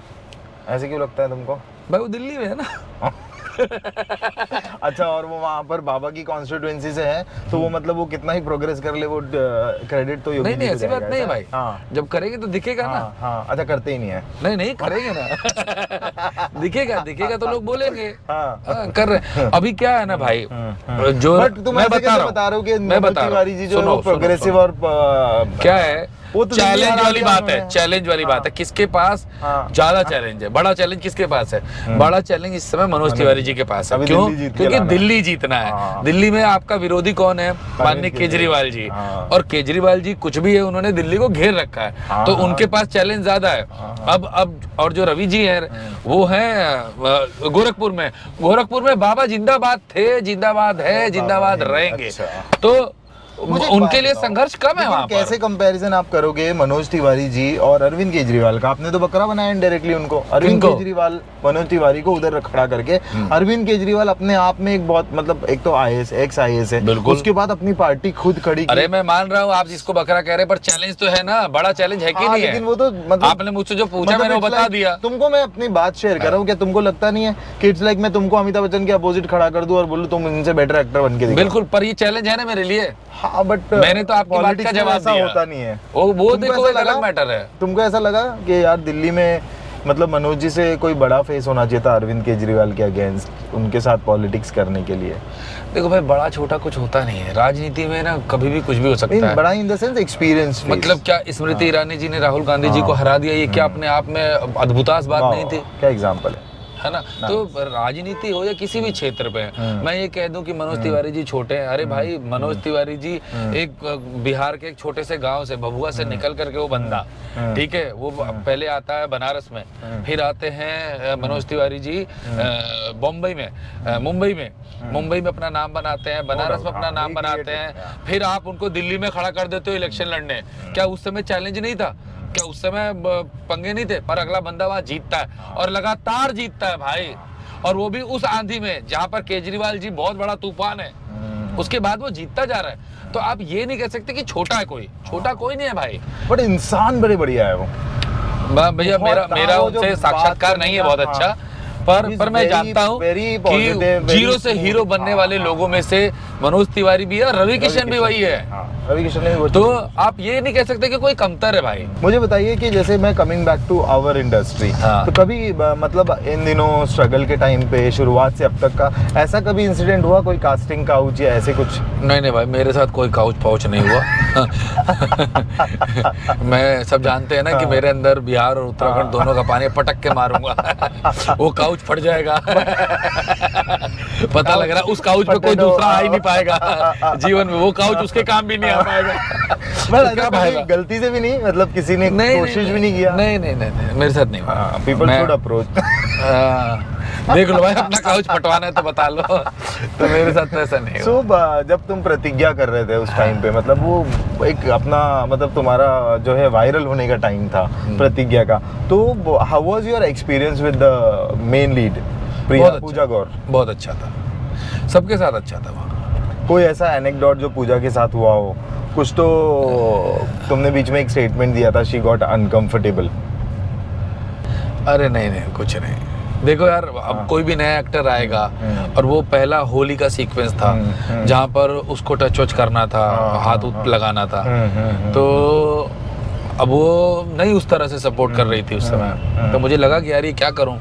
ऐसे क्यों लगता है तुमको?
भाई वो दिल्ली में है ना।
अच्छा, और वो वहाँ पर बाबा की कॉन्स्टिट्यूएंसी से है, तो वो मतलब वो कितना ही प्रोग्रेस कर ले, वो क्रेडिट तो योगी
नहीं नहीं
जी को
ऐसी बात
जाएगा,
नहीं है
ऐसा?
भाई,
हाँ
जब करेंगे तो दिखेगा ना।
हाँ हाँ, अच्छा करते ही नहीं है।
नहीं नहीं करेंगे ना। दिखेगा दिखेगा तो लोग बोलेंगे
हाँ।
कर रहे। अभी क्या है ना भाई, जो
बट तुम
मैं
ऐसे कैसे बता रहे हो कि मनोज तिवारी जी जो है वो प्रोग्रेसिव और
क्या है,
वो तो
चैलेंज
दिल्ली
वाली
आ
बात
गया
है, चैलेंज वाली बात है, किसके पास
हाँ।
ज्यादा चैलेंज है, बड़ा चैलेंज किसके पास है? बड़ा चैलेंज इस समय मनोज तिवारी जी के पास है।
अभी
क्यों?
दिल्ली जीत के
क्योंकि
लाना है।
दिल्ली जीतना है।
हाँ।
दिल्ली में आपका विरोधी कौन है? माननीय केजरीवाल जी।
हाँ।
और केजरीवाल जी कुछ भी है, उन्होंने दिल्ली को घेर रखा है,
हाँ,
तो
हाँ।
उनके पास चैलेंज ज्यादा है। अब और जो रवि जी है वो है गोरखपुर में बाबा जिंदाबाद थे, जिंदाबाद है, जिंदाबाद रहेंगे।
अच्छा।
तो
मुझे एक
उनके
बात
लिए
बताओ,
संघर्ष कम है
लेकिन
वहाँ
कैसे
पर।
कंपैरिजन आप करोगे मनोज तिवारी जी और अरविंद केजरीवाल का? आपने तो बकरा बनाया इनडायरेक्टली उनको। अरविंद
किनको?
केजरीवाल मनोज तिवारी को उधर खड़ा करके, अरविंद केजरीवाल अपने आप में एक बहुत मतलब एक तो आईएएस, एक्स आईएएस है,
बिल्कुल।
उसके बाद अपनी पार्टी खुद खड़ी
अरे
की।
मैं मान रहा हूँ आप जिसको बकरा कह रहे हैं, पर चैलेंज तो है ना, बड़ा चैलेंज है कि
हाँ,
नहीं है?
लेकिन वो तो मतलब
आपने मुझसे जो पूछा मैंने वो
it's
बता
like,
दिया।
तुमको मैं अपनी बात शेयर कर रहा हूँ, क्या तुमको लगता नहीं है कि इट्स लाइक मैं तुमको अमिताभ बच्चन के अपोजिट खड़ा कर दूं और बोलूं तुम इनसे बेटर एक्टर बन के दिखाओ?
बिल्कुल, पर ये चैलेंज है ना मेरे लिए।
हाँ, बट
मैंने तो आपकी बात का
पॉलिटिक्स में
जवाब
ऐसा
दिया।
होता नहीं है।
वो
तुमको
देखो
ऐसा
एक अलग
लगा?
मैटर है।
तुमको ऐसा लगा कि यार दिल्ली में मतलब मनोज जी से कोई बड़ा फेस होना चाहिए था अरविंद केजरीवाल के अगेंस्ट, उनके साथ पॉलिटिक्स करने के लिए?
देखो भाई, बड़ा छोटा कुछ होता नहीं है राजनीति में ना, कभी भी कुछ भी हो सकता है।
बड़ा इन द सेंस एक्सपीरियंस।
मतलब क्या स्मृति ईरानी जी ने राहुल गांधी जी को हरा दिया, ये क्या अपने आप में अद्भुतास बात नहीं थी?
क्या एग्जांपल
है ना? तो राजनीति हो या किसी भी क्षेत्र पे, मैं ये कह दूं कि मनोज तिवारी जी छोटे हैं, अरे भाई मनोज तिवारी जी एक बिहार के एक छोटे से गांव से, भभुआ से निकल करके वो बंदा, ठीक है, वो पहले आता है बनारस में, फिर आते हैं मनोज तिवारी जी मुंबई में अपना नाम बनाते हैं, बनारस में अपना नाम बनाते हैं, फिर आप उनको दिल्ली में खड़ा कर देते हो इलेक्शन लड़ने। क्या उस समय चैलेंज नहीं था? क्या उस समय पंगे नहीं थे? पर अगला बंदा वहां जीतता है और लगातार जीतता है भाई, और वो भी उस आंधी में जहां पर केजरीवाल जी बहुत बड़ा तूफान है, उसके बाद वो जीतता जा रहा है। तो आप ये नहीं कह सकते कि छोटा है कोई, छोटा कोई नहीं है भाई।
बट इंसान बड़े बढ़िया है वो
भैया। मेरा उनसे साक्षात्कार नहीं है बहुत अच्छा, पर मैं जानता हूँ कि जीरो से हीरो बनने वाले लोगों में से मनोज तिवारी भी है और रवि किशन भी वही है।
रवि किशन ने भी।
तो आप ये नहीं कह सकते कि कोई कमतर है भाई।
मुझे बताइए कि जैसे मैं coming back to our industry, तो कभी मतलब इन दिनों स्ट्रगल के टाइम पे शुरुआत से अब तक का ऐसा कभी इंसिडेंट हुआ, कोई कास्टिंग काउच या ऐसे कुछ?
नहीं भाई, मेरे साथ कोई काउच पाउच नहीं हुआ। मैं सब जानते हैं ना कि मेरे अंदर बिहार और उत्तराखंड दोनों का पानी पटक के मारूंगा, वो काउच फट जाएगा। पता लग रहा है उस काउच पे कोई दूसरा आ ही नहीं पाएगा जीवन में, वो काउच उसके काम भी नहीं आ पाएगा।
तो क्या भाई, गलती से भी नहीं, मतलब किसी ने कोशिश भी नहीं किया?
नहीं, मेरे साथ नहीं हुआ।
People should approach.
देख लो भाई, अपना काउच फटवाना है तो बता लो। तो मेरे साथ तो ऐसा नहीं हुआ।
जब तुम प्रतिज्ञा कर रहे थे उस टाइम पे, मतलब वो एक अपना मतलब तुम्हारा जो है वायरल होने का टाइम था प्रतिज्ञा का, तो how was your experience with the main lead Pooja Gaur?
बहुत अच्छा था, सबके साथ अच्छा था वहाँ।
कोई ऐसा एनेक्डोट जो पूजा के साथ हुआ हो? कुछ तो तुमने बीच में एक स्टेटमेंट दिया था, शी गॉट अनकंफर्टेबल।
अरे नहीं, कुछ नहीं। देखो यार, अब कोई भी नया एक्टर आएगा और वो पहला होली का सीक्वेंस था जहाँ पर उसको टच वच करना था, हाथ लगाना था, तो अब वो नहीं उस तरह से सपोर्ट कर रही थी उस समय। तो मुझे लगा कि यार ये क्या करूं,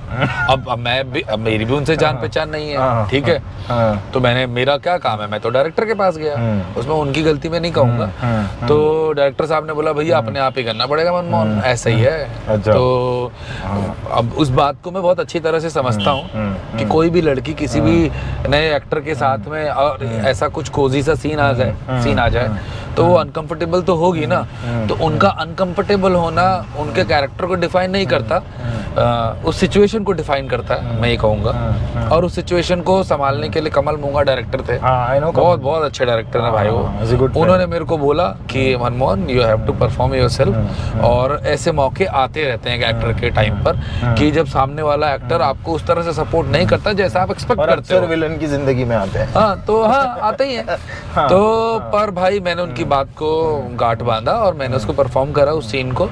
अब मेरी भी उनसे जान पहचान नहीं है, ठीक है। तो मेरा क्या काम है, मैं तो डायरेक्टर के पास गया, उसमें उनकी गलती मैं नहीं कहूंगा। तो डायरेक्टर साहब ने बोला भैया अपने आप ही करना पड़ेगा मनमोहन, ऐसा ही है। तो अब उस बात को मैं बहुत अच्छी तरह से समझता हूँ कि कोई भी लड़की किसी भी नए एक्टर के साथ में और ऐसा कुछ कोजी सा सीन आ जाए तो वो अनकंफर्टेबल तो होगी ना। तो उनका अनकंफर्टेबल होना उनके कैरेक्टर को डिफाइन नहीं करता, उस सिचुएशन को डिफाइन करता है, मैं ये कहूँगा। और उस सिचुएशन को संभालने के लिए कमल मूंगा डायरेक्टर थे, बहुत अच्छे डायरेक्टर हैं भाई वो। उन्होंने मेरे को बोला कि Manmohan you have to perform yourself, और ऐसे मौके आते रहते हैं एक्टर के टाइम पर कि जब सामने वाला एक्टर आपको उस तरह से सपोर्ट नहीं करता जैसा आप एक्सपेक्ट करते हो।
विलन की जिंदगी में आते हैं।
आते ही हैं। तो पर भाई मैंने उनकी बात को गांठ बांधा और मैंने उसको परफॉर्म करा उस सीन को,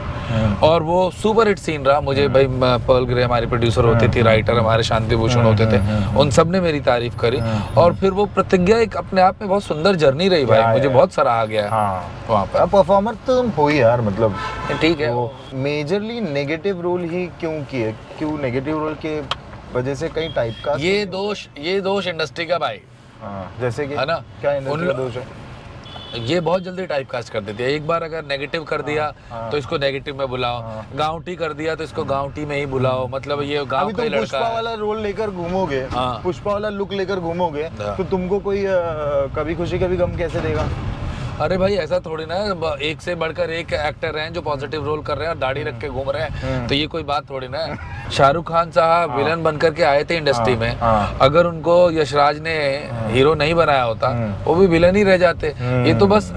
और वो सुपर हिट सीन रहा। मुझे भाई पर्ल ग्रे हमारी प्रोड्यूसर होती थी, राइटर हमारे शांति भूषण होते थे, उन सब ने मेरी तारीफ करी। और फिर वो प्रतिज्ञा एक अपने आप में बहुत सुंदर जर्नी रही भाई, मुझे बहुत सराहा गया वहाँ पर।
परफॉर्मर तो तुम हो ही यार, मतलब
ठीक है।
मेजरली नेगेटिव रोल ही क्यों किए? क्यों नेगेटिव रोल के वजह से कई टाइप का
ये दोष इंडस्ट्री का भाई।
जैसे कि
है ना,
क्या इंडस्ट्री का दोष है?
ये बहुत जल्दी टाइप कास्ट कर देती है। एक बार अगर नेगेटिव कर दिया तो इसको नेगेटिव में बुलाओ, गांवटी कर दिया तो इसको गांवटी में ही बुलाओ, मतलब ये गांव का ही लड़का
पुष्पा वाला रोल लेकर घूमोगे, पुष्पा वाला लुक लेकर घूमोगे, तो तुमको कोई कभी खुशी कभी गम कैसे देगा?
अरे भाई ऐसा थोड़ी ना है, एक से बढ़कर एक एक्टर हैं जो पॉजिटिव रोल कर रहे हैं और दाढ़ी रख के घूम रहे हैं, तो ये कोई बात थोड़ी ना है। शाहरुख खान साहब विलन बनकर के आए थे इंडस्ट्री में, अगर उनको यशराज ने हीरो नहीं बनाया होता वो भी विलन ही रह जाते। ये तो बस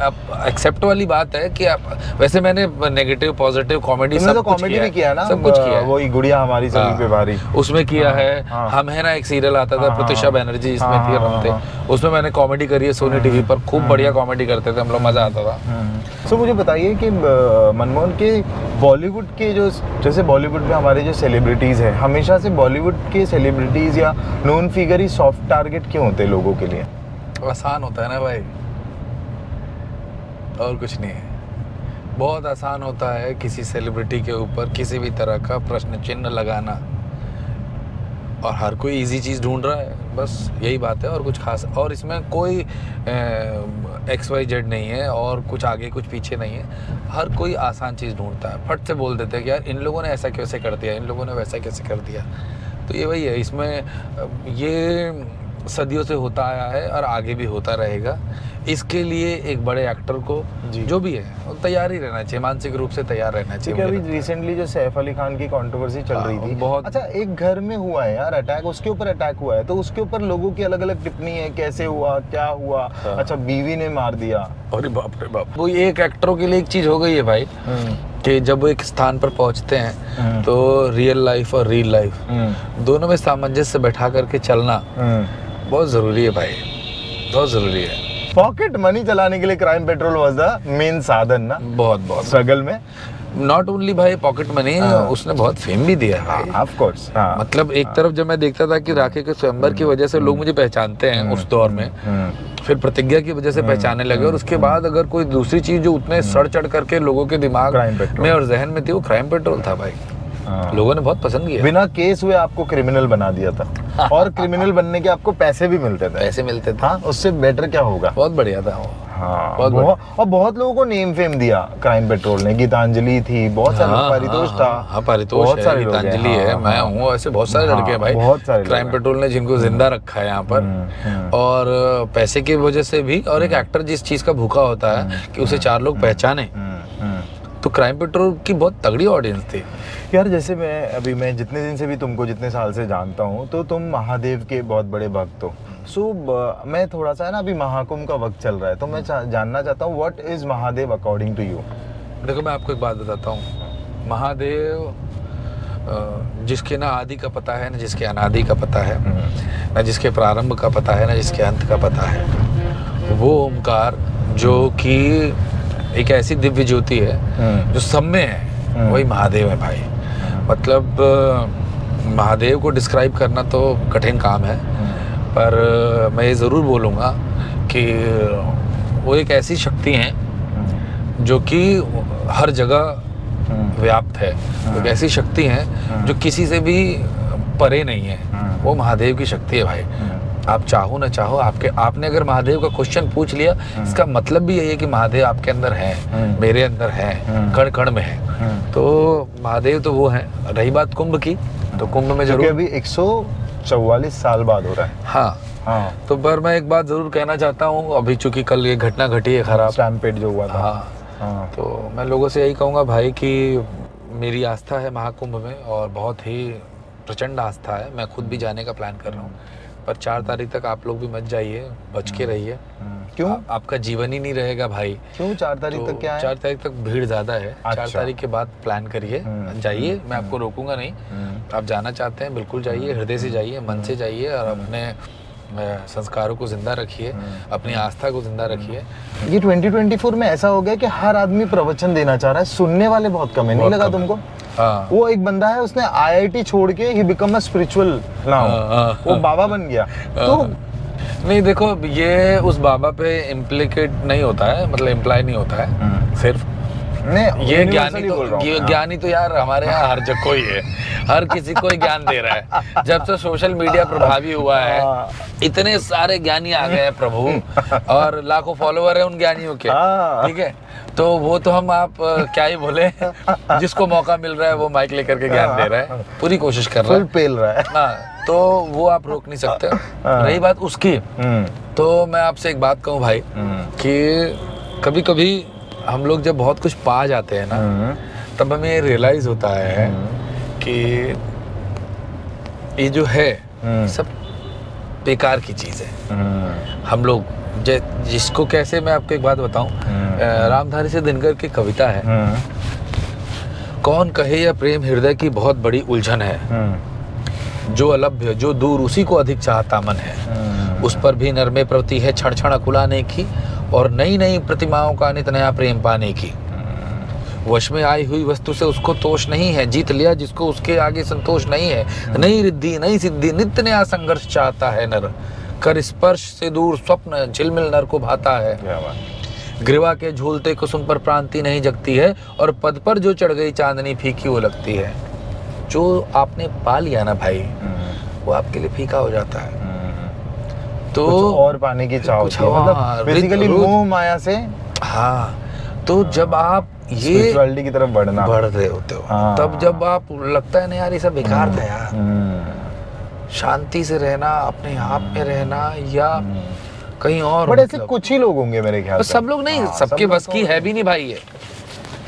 एक्सेप्ट वाली बात है कि वैसे मैंने नेगेटिव पॉजिटिव कॉमेडी सब कुछ
कॉमेडी भी किया ना,
सब कुछ किया है।
वही गुड़िया हमारी सभी पे भारी,
उसमें किया है। हम है ना एक सीरियल आता था, प्रतिशा बैनर्जी इसमें थी, रमते, उसमें मैंने कॉमेडी करी है सोनी टीवी पर, खूब बढ़िया कॉमेडी करते थे हम लोग, मजा आता था।
सो मुझे बताइए कि मनमोहन के बॉलीवुड के जो, जैसे बॉलीवुड में हमारे जो सेलिब्रिटीज हैं, हमेशा से बॉलीवुड के सेलिब्रिटीज या नोन फिगर ही सॉफ्ट टारगेट क्यों होते हैं लोगों के लिए?
आसान होता है ना भाई, और कुछ नहीं है। बहुत आसान होता है किसी सेलिब्रिटी के ऊपर किसी भी तरह का प्रश्न चिन्ह लगाना, और हर कोई इजी चीज़ ढूंढ रहा है, बस यही बात है, और कुछ खास, और इसमें कोई XYZ नहीं है और कुछ आगे कुछ पीछे नहीं है। हर कोई आसान चीज़ ढूंढता है, फट से बोल देते हैं कि यार इन लोगों ने ऐसा कैसे कर दिया, इन लोगों ने वैसा कैसे कर दिया। तो ये वही है, इसमें ये सदियों से होता आया है और आगे भी होता रहेगा। इसके लिए एक बड़े एक्टर को जो भी है वो तैयार ही रहना चाहिए, मानसिक रूप से तैयार रहना चाहिए।
क्योंकि अभी रिसेंटली जो सैफ अली खान की कंट्रोवर्सी चल रही थी
बहुत,
अच्छा, एक घर में हुआ है यार अटैक, उसके ऊपर अटैक हुआ है, तो उसके ऊपर लोगों की अलग अलग टिप्पणी है, कैसे हुआ, क्या हुआ, अच्छा बीवी ने मार दिया।
अरे बाप रे बाप, वो एक एक्टरों के लिए एक चीज हो गई है भाई कि जब वो एक स्थान पर पहुंचते हैं तो रियल लाइफ और रील लाइफ दोनों में सामंजस्य बैठा करके चलना बहुत जरूरी है भाई, बहुत जरूरी है।
पॉकेट मनी चलाने के लिए crime petrol was the main साधन ना, बहुत स्ट्रगल में।
नॉट ओनली भाई पॉकेट मनी, उसने बहुत फेम भी दिया है
ऑफ कोर्स।
मतलब एक तरफ जब मैं देखता था कि राखी के स्वयंवर की वजह से लोग मुझे पहचानते हैं उस दौर में, फिर प्रतिज्ञा की वजह से पहचानने लगे, और उसके बाद अगर कोई दूसरी चीज जो उतने सड़ चढ़ करके लोगों के दिमाग में और जहन में थी, वो क्राइम पेट्रोल था भाई। लोगों ने बहुत पसंद किया।
बिना केस हुए आपको क्रिमिनल बना दिया था और क्रिमिनल बनने के आपको पैसे भी मिलते थे।
पैसे मिलते थे,
हाँ, उससे बेटर क्या होगा।
बहुत बढ़िया था वो।
हाँ, और बहुत लोगों को नेम फेम दिया क्राइम पेट्रोल ने। गीतांजलि थी, बहुत सारे, पारितोष था।
हाँ, पारितोष
बहुत सारे,
गीतांजलि है, मैं हूँ, ऐसे बहुत सारे लड़के हैं भाई,
बहुत सारे
क्राइम पेट्रोल ने जिनको जिंदा रखा है यहाँ पर, और पैसे की वजह से भी। और एक एक्टर जिस चीज का भूखा होता है कि उसे चार लोग पहचाने, तो क्राइम पेट्रोल की बहुत तगड़ी ऑडियंस थी
यार। जैसे मैं जितने दिन से भी तुमको, जितने साल से जानता हूँ, तो तुम महादेव के बहुत बड़े भक्त हो। मैं थोड़ा सा है ना, अभी महाकुंभ का वक्त चल रहा है, तो मैं जानना चाहता हूँ what is Mahadev according to you.
देखो मैं आपको एक बात बताता हूँ, महादेव जिसके ना आदि का पता है, ना जिसके अनादि का पता है, ना जिसके प्रारंभ का पता है, ना जिसके अंत का पता है, वो ओमकार जो कि एक ऐसी दिव्य ज्योति है जो सब में है, वही महादेव है भाई। मतलब महादेव को डिस्क्राइब करना तो कठिन काम है, पर मैं ये ज़रूर बोलूँगा कि वो एक ऐसी शक्ति हैं जो कि हर जगह व्याप्त है। एक ऐसी शक्ति हैं जो किसी से भी परे नहीं है, वो महादेव की शक्ति है भाई। आप चाहो ना चाहो, आपने अगर महादेव का क्वेश्चन पूछ लिया, इसका मतलब भी यही है कि महादेव आपके अंदर है, मेरे अंदर है, कण कण में है। तो महादेव तो वो है। रही बात कुंभ की, तो कुंभ में जरूर
अभी 144 साल बाद हो रहा है।
हाँ, तो पर मैं एक बात जरूर कहना चाहता हूँ, अभी चूंकि कल ये घटना घटी है खराब,
स्टैम्पेड जो हुआ था।
हाँ, तो मैं लोगों से यही कहूँगा भाई कि मेरी आस्था है महाकुंभ में, और बहुत ही प्रचंड आस्था है। मैं खुद भी जाने का प्लान कर रहा हूँ, पर 4 तारीख तक आप लोग भी मत जाइए, बच के रहिए।
क्यों?
आपका जीवन ही नहीं रहेगा भाई।
क्यों 4 तारीख तक क्या है?
4 तारीख तक भीड़ ज्यादा है।
अच्छा।
4 तारीख के बाद प्लान करिए, जाइए, मैं आपको रोकूंगा नहीं। आप जाना चाहते हैं बिल्कुल जाइए, हृदय से जाइए, मन से जाइए, और अपने संस्कारों को जिंदा रखिए, अपनी आस्था को जिंदा रखिए।
ये 2024 में ऐसा हो गया कि हर आदमी प्रवचन देना चाह रहा है, सुनने वाले बहुत कम है, नहीं लगा तुमको?
हाँ।
वो एक बंदा है, उसने IIT छोड़ के he become a spiritual now, वो बाबा बन गया। तो
नहीं देखो, ये उस बाबा पे इम्प्लीकेट नहीं होता है, मतलब इम्प्लाई नहीं होता है सिर्फ। ये ज्ञानी तो यार हमारे यहाँ हर जगह कोई है, हर किसी को ज्ञान दे रहा है। जब से सोशल मीडिया प्रभावी हुआ है, इतने सारे ज्ञानी आ गए हैं प्रभु, और लाखों फॉलोवर है उन ज्ञानियों के, ठीक है। तो वो तो आप क्या ही बोले, जिसको मौका मिल रहा है वो माइक लेकर के ज्ञान दे रहा है, पूरी कोशिश कर रहा है,
पेल रहा है।
हाँ, तो वो आप रोक नहीं सकते। रही बात उसकी, तो मैं आपसे एक बात कहूँ भाई कि कभी कभी हम लोग जब बहुत कुछ पा जाते हैं ना, तब हमें ये रियलाइज होता है कि ये जो है सब बेकार की चीज़ है। हम लोग जिसको कैसे, मैं आपको एक बात बताऊं, रामधारी से दिनकर की कविता है, कौन कहे या प्रेम हृदय की बहुत बड़ी उलझन है, जो अलभ्य जो दूर उसी को अधिक चाहता मन है, उस पर भी नरमे प्रवृत्ति है क्षण क्षण अकुलाने की, और नई नई प्रतिमाओं का नित नया प्रेम पाने की। वश में आई हुई वस्तु से उसको तोष नहीं है, जीत लिया जिसको उसके आगे संतोष नहीं है। नई रिद्धि नई सिद्धि नित्य नया संघर्ष चाहता है नर, कर स्पर्श से दूर स्वप्न झिलमिल नर को भाता है। ग्रीवा के झूलते कुसुम पर प्रांति नहीं जगती है, और पद पर जो चढ़ गई चांदनी फीकी वो लगती है। जो आपने पा लिया ना भाई, वो आपके लिए फीका हो जाता है। तो
कुछ और पाने की चाह होती है, मतलब बेसिकली मोह माया से।
हाँ, तो जब आप ये
स्पिरिचुअलिटी की तरफ बढ़
रहे होते हो, तब जब आप लगता है ना यार ये सब बेकार था यार, शांति से रहना, अपने आप में रहना, या कहीं और।
बट ऐसे कुछ ही लोग होंगे मेरे ख्याल से,
सब लोग नहीं, सबके बस की है भी नहीं भाई,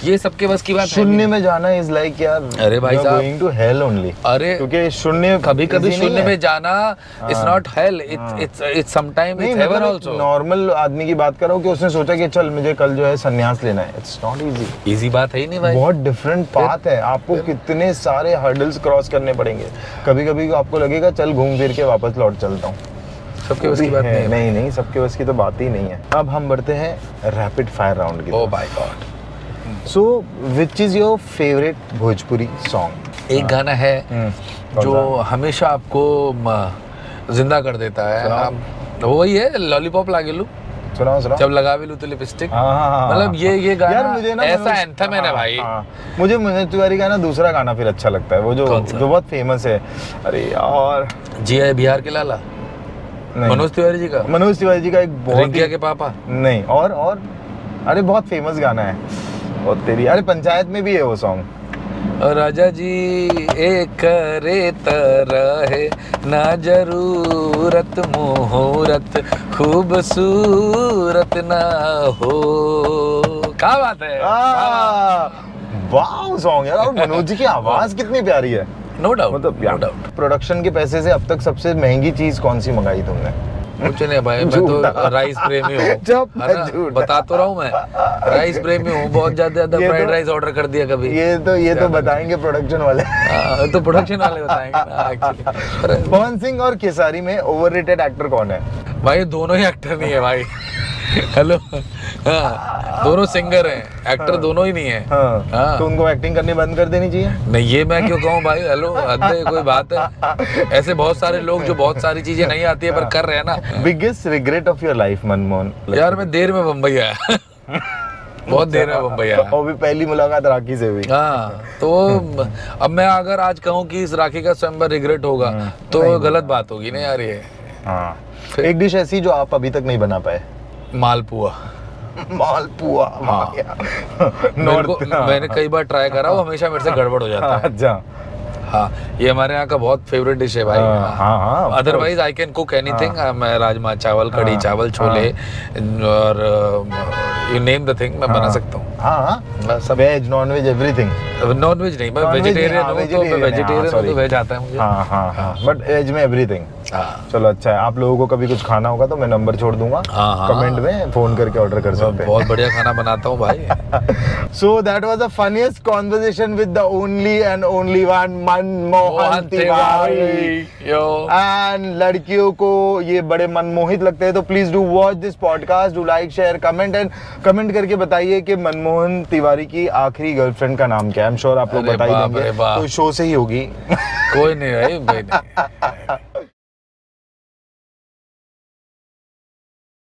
ये सबके बस की बात है।
शून्य में जाना इज लाइक यार,
अरे भाई साहब,
गोइंग टू हेल ओनली।
अरे
क्योंकि शून्य
कभी कभी शून्य में जाना it's not hell, it's sometime it's heaven also.
Normal आदमी की बात करो कि उसने सोचा कि चल मुझे कल जो है संन्यास लेना है, इट्स नॉट इजी।
इजी बात है ही नहीं भाई,
बहुत डिफरेंट पाथ है, आपको कितने सारे हर्डल्स क्रॉस करने पड़ेंगे। कभी कभी आपको लगेगा चल घूम फिर के वापस लौट चलता हूँ,
सबके बस की बात नहीं।
नहीं, सबके बस की तो बात ही नहीं है। अब हम बढ़ते हैं रैपिड फायर राउंड की।
Oh my God.
So which is your favourite Bhojpuri song?
एक गाना है जो हमेशा आपको जिंदा कर देता है, वही है लॉलीपॉप लागेलू।
सुनाओ।
जब लगा भी लू तो लिपस्टिक। मतलब ये गाना
यार मुझे ना
ऐसा एंथम है ना भाई।
मुझे मनोज तिवारी का ना दूसरा गाना फिर अच्छा लगता है, वो जो बहुत फेमस है। अरे यार,
जी है बिहार के लाला, मनोज तिवारी जी का।
मनोज तिवारी जी का एक बहुत
रिंकिया के पापा
नहीं, और अरे बहुत फेमस गाना है, और तेरी, अरे पंचायत में भी है वो सॉन्ग।
राजा जी एक करे तरह ना जरूरत मुहूर्त खूबसूरत ना हो। क्या बात है,
वाह सॉन्ग यार। और मनोज जी की आवाज कितनी प्यारी है।
नो डाउट,
मतलब नो डाउट। प्रोडक्शन के पैसे से अब तक सबसे महंगी चीज कौन सी मंगाई तुमने?
कुछ नहीं भाई, मैं तो राइस प्रेमी हूँ, बता तो रहा हूँ मैं, राइस प्रेमी हूँ। बहुत ज्यादा फ्राइड राइस ऑर्डर कर दिया कभी।
ये तो बताएंगे प्रोडक्शन वाले।
तो प्रोडक्शन वाले बताएंगे।
पवन सिंह और खेसारी में ओवररेटेड एक्टर कौन है?
भाई दोनों ही एक्टर नहीं है भाई। हेलो, दोनों सिंगर हैं, एक्टर दोनों ही नहीं है।
तो उनको एक्टिंग करनी बंद कर देनी चाहिए।
नहीं, ये मैं क्यों कहूँ भाई, हेलो हद है, कोई बात है? ऐसे बहुत सारे लोग जो बहुत सारी चीजें नहीं आती है पर कर रहे हैं ना।
Biggest regret of your life Manmohan?
यार मैं देर में बम्बई आया। बहुत देर में बम्बई आया।
और भी पहली मुलाकात राखी से हुई।
हाँ, तो अब मैं अगर आज कहूँ कि इस राखी का स्वयंवर रिग्रेट होगा तो गलत बात होगी ना यार ये।
हाँ, एक डिश ऐसी जो आप अभी तक नहीं बना पाए?
मालपुआ।
हाँ।
मैंने कई बार ट्राई करा, वो हमेशा मेरे से गड़बड़ हो जाता है।
अच्छा।
हाँ, ये हमारे यहाँ का बहुत फेवरेट डिश है भाई।
हाँ।
Otherwise I can cook anything. मैं राजमा चावल, कढ़ी चावल, छोले और यू नेम द थिंग मैं बना सकता हूँ।
हाँ, सब veg non veg everything.
Non veg नहीं, मैं वेजिटेरियन हूँ, तो मैं वेजिटेरियन हूँ, तो वेज आता है मुझे।
हाँ, बट वेज में एवरीथिंग। चलो अच्छा है, आप लोगों को कभी कुछ खाना होगा तो मैं नंबर छोड़ दूंगा, कमेंट में फोन करके ऑर्डर कर सकते हैं।
बहुत बढ़िया खाना बनाता हूँ भाई।
So that was the funniest conversation with the only and only one Manmohan Tiwari. And लड़कियों को ये बड़े मनमोहित लगते हैं तो please do watch this podcast, do like share comment and comment करके बताइए कि मनमोहन तिवारी की आखिरी गर्लफ्रेंड का नाम क्या है। आई एम श्योर आप लोग बता ही देंगे, तो शो से ही होगी।
कोई नहीं भाई।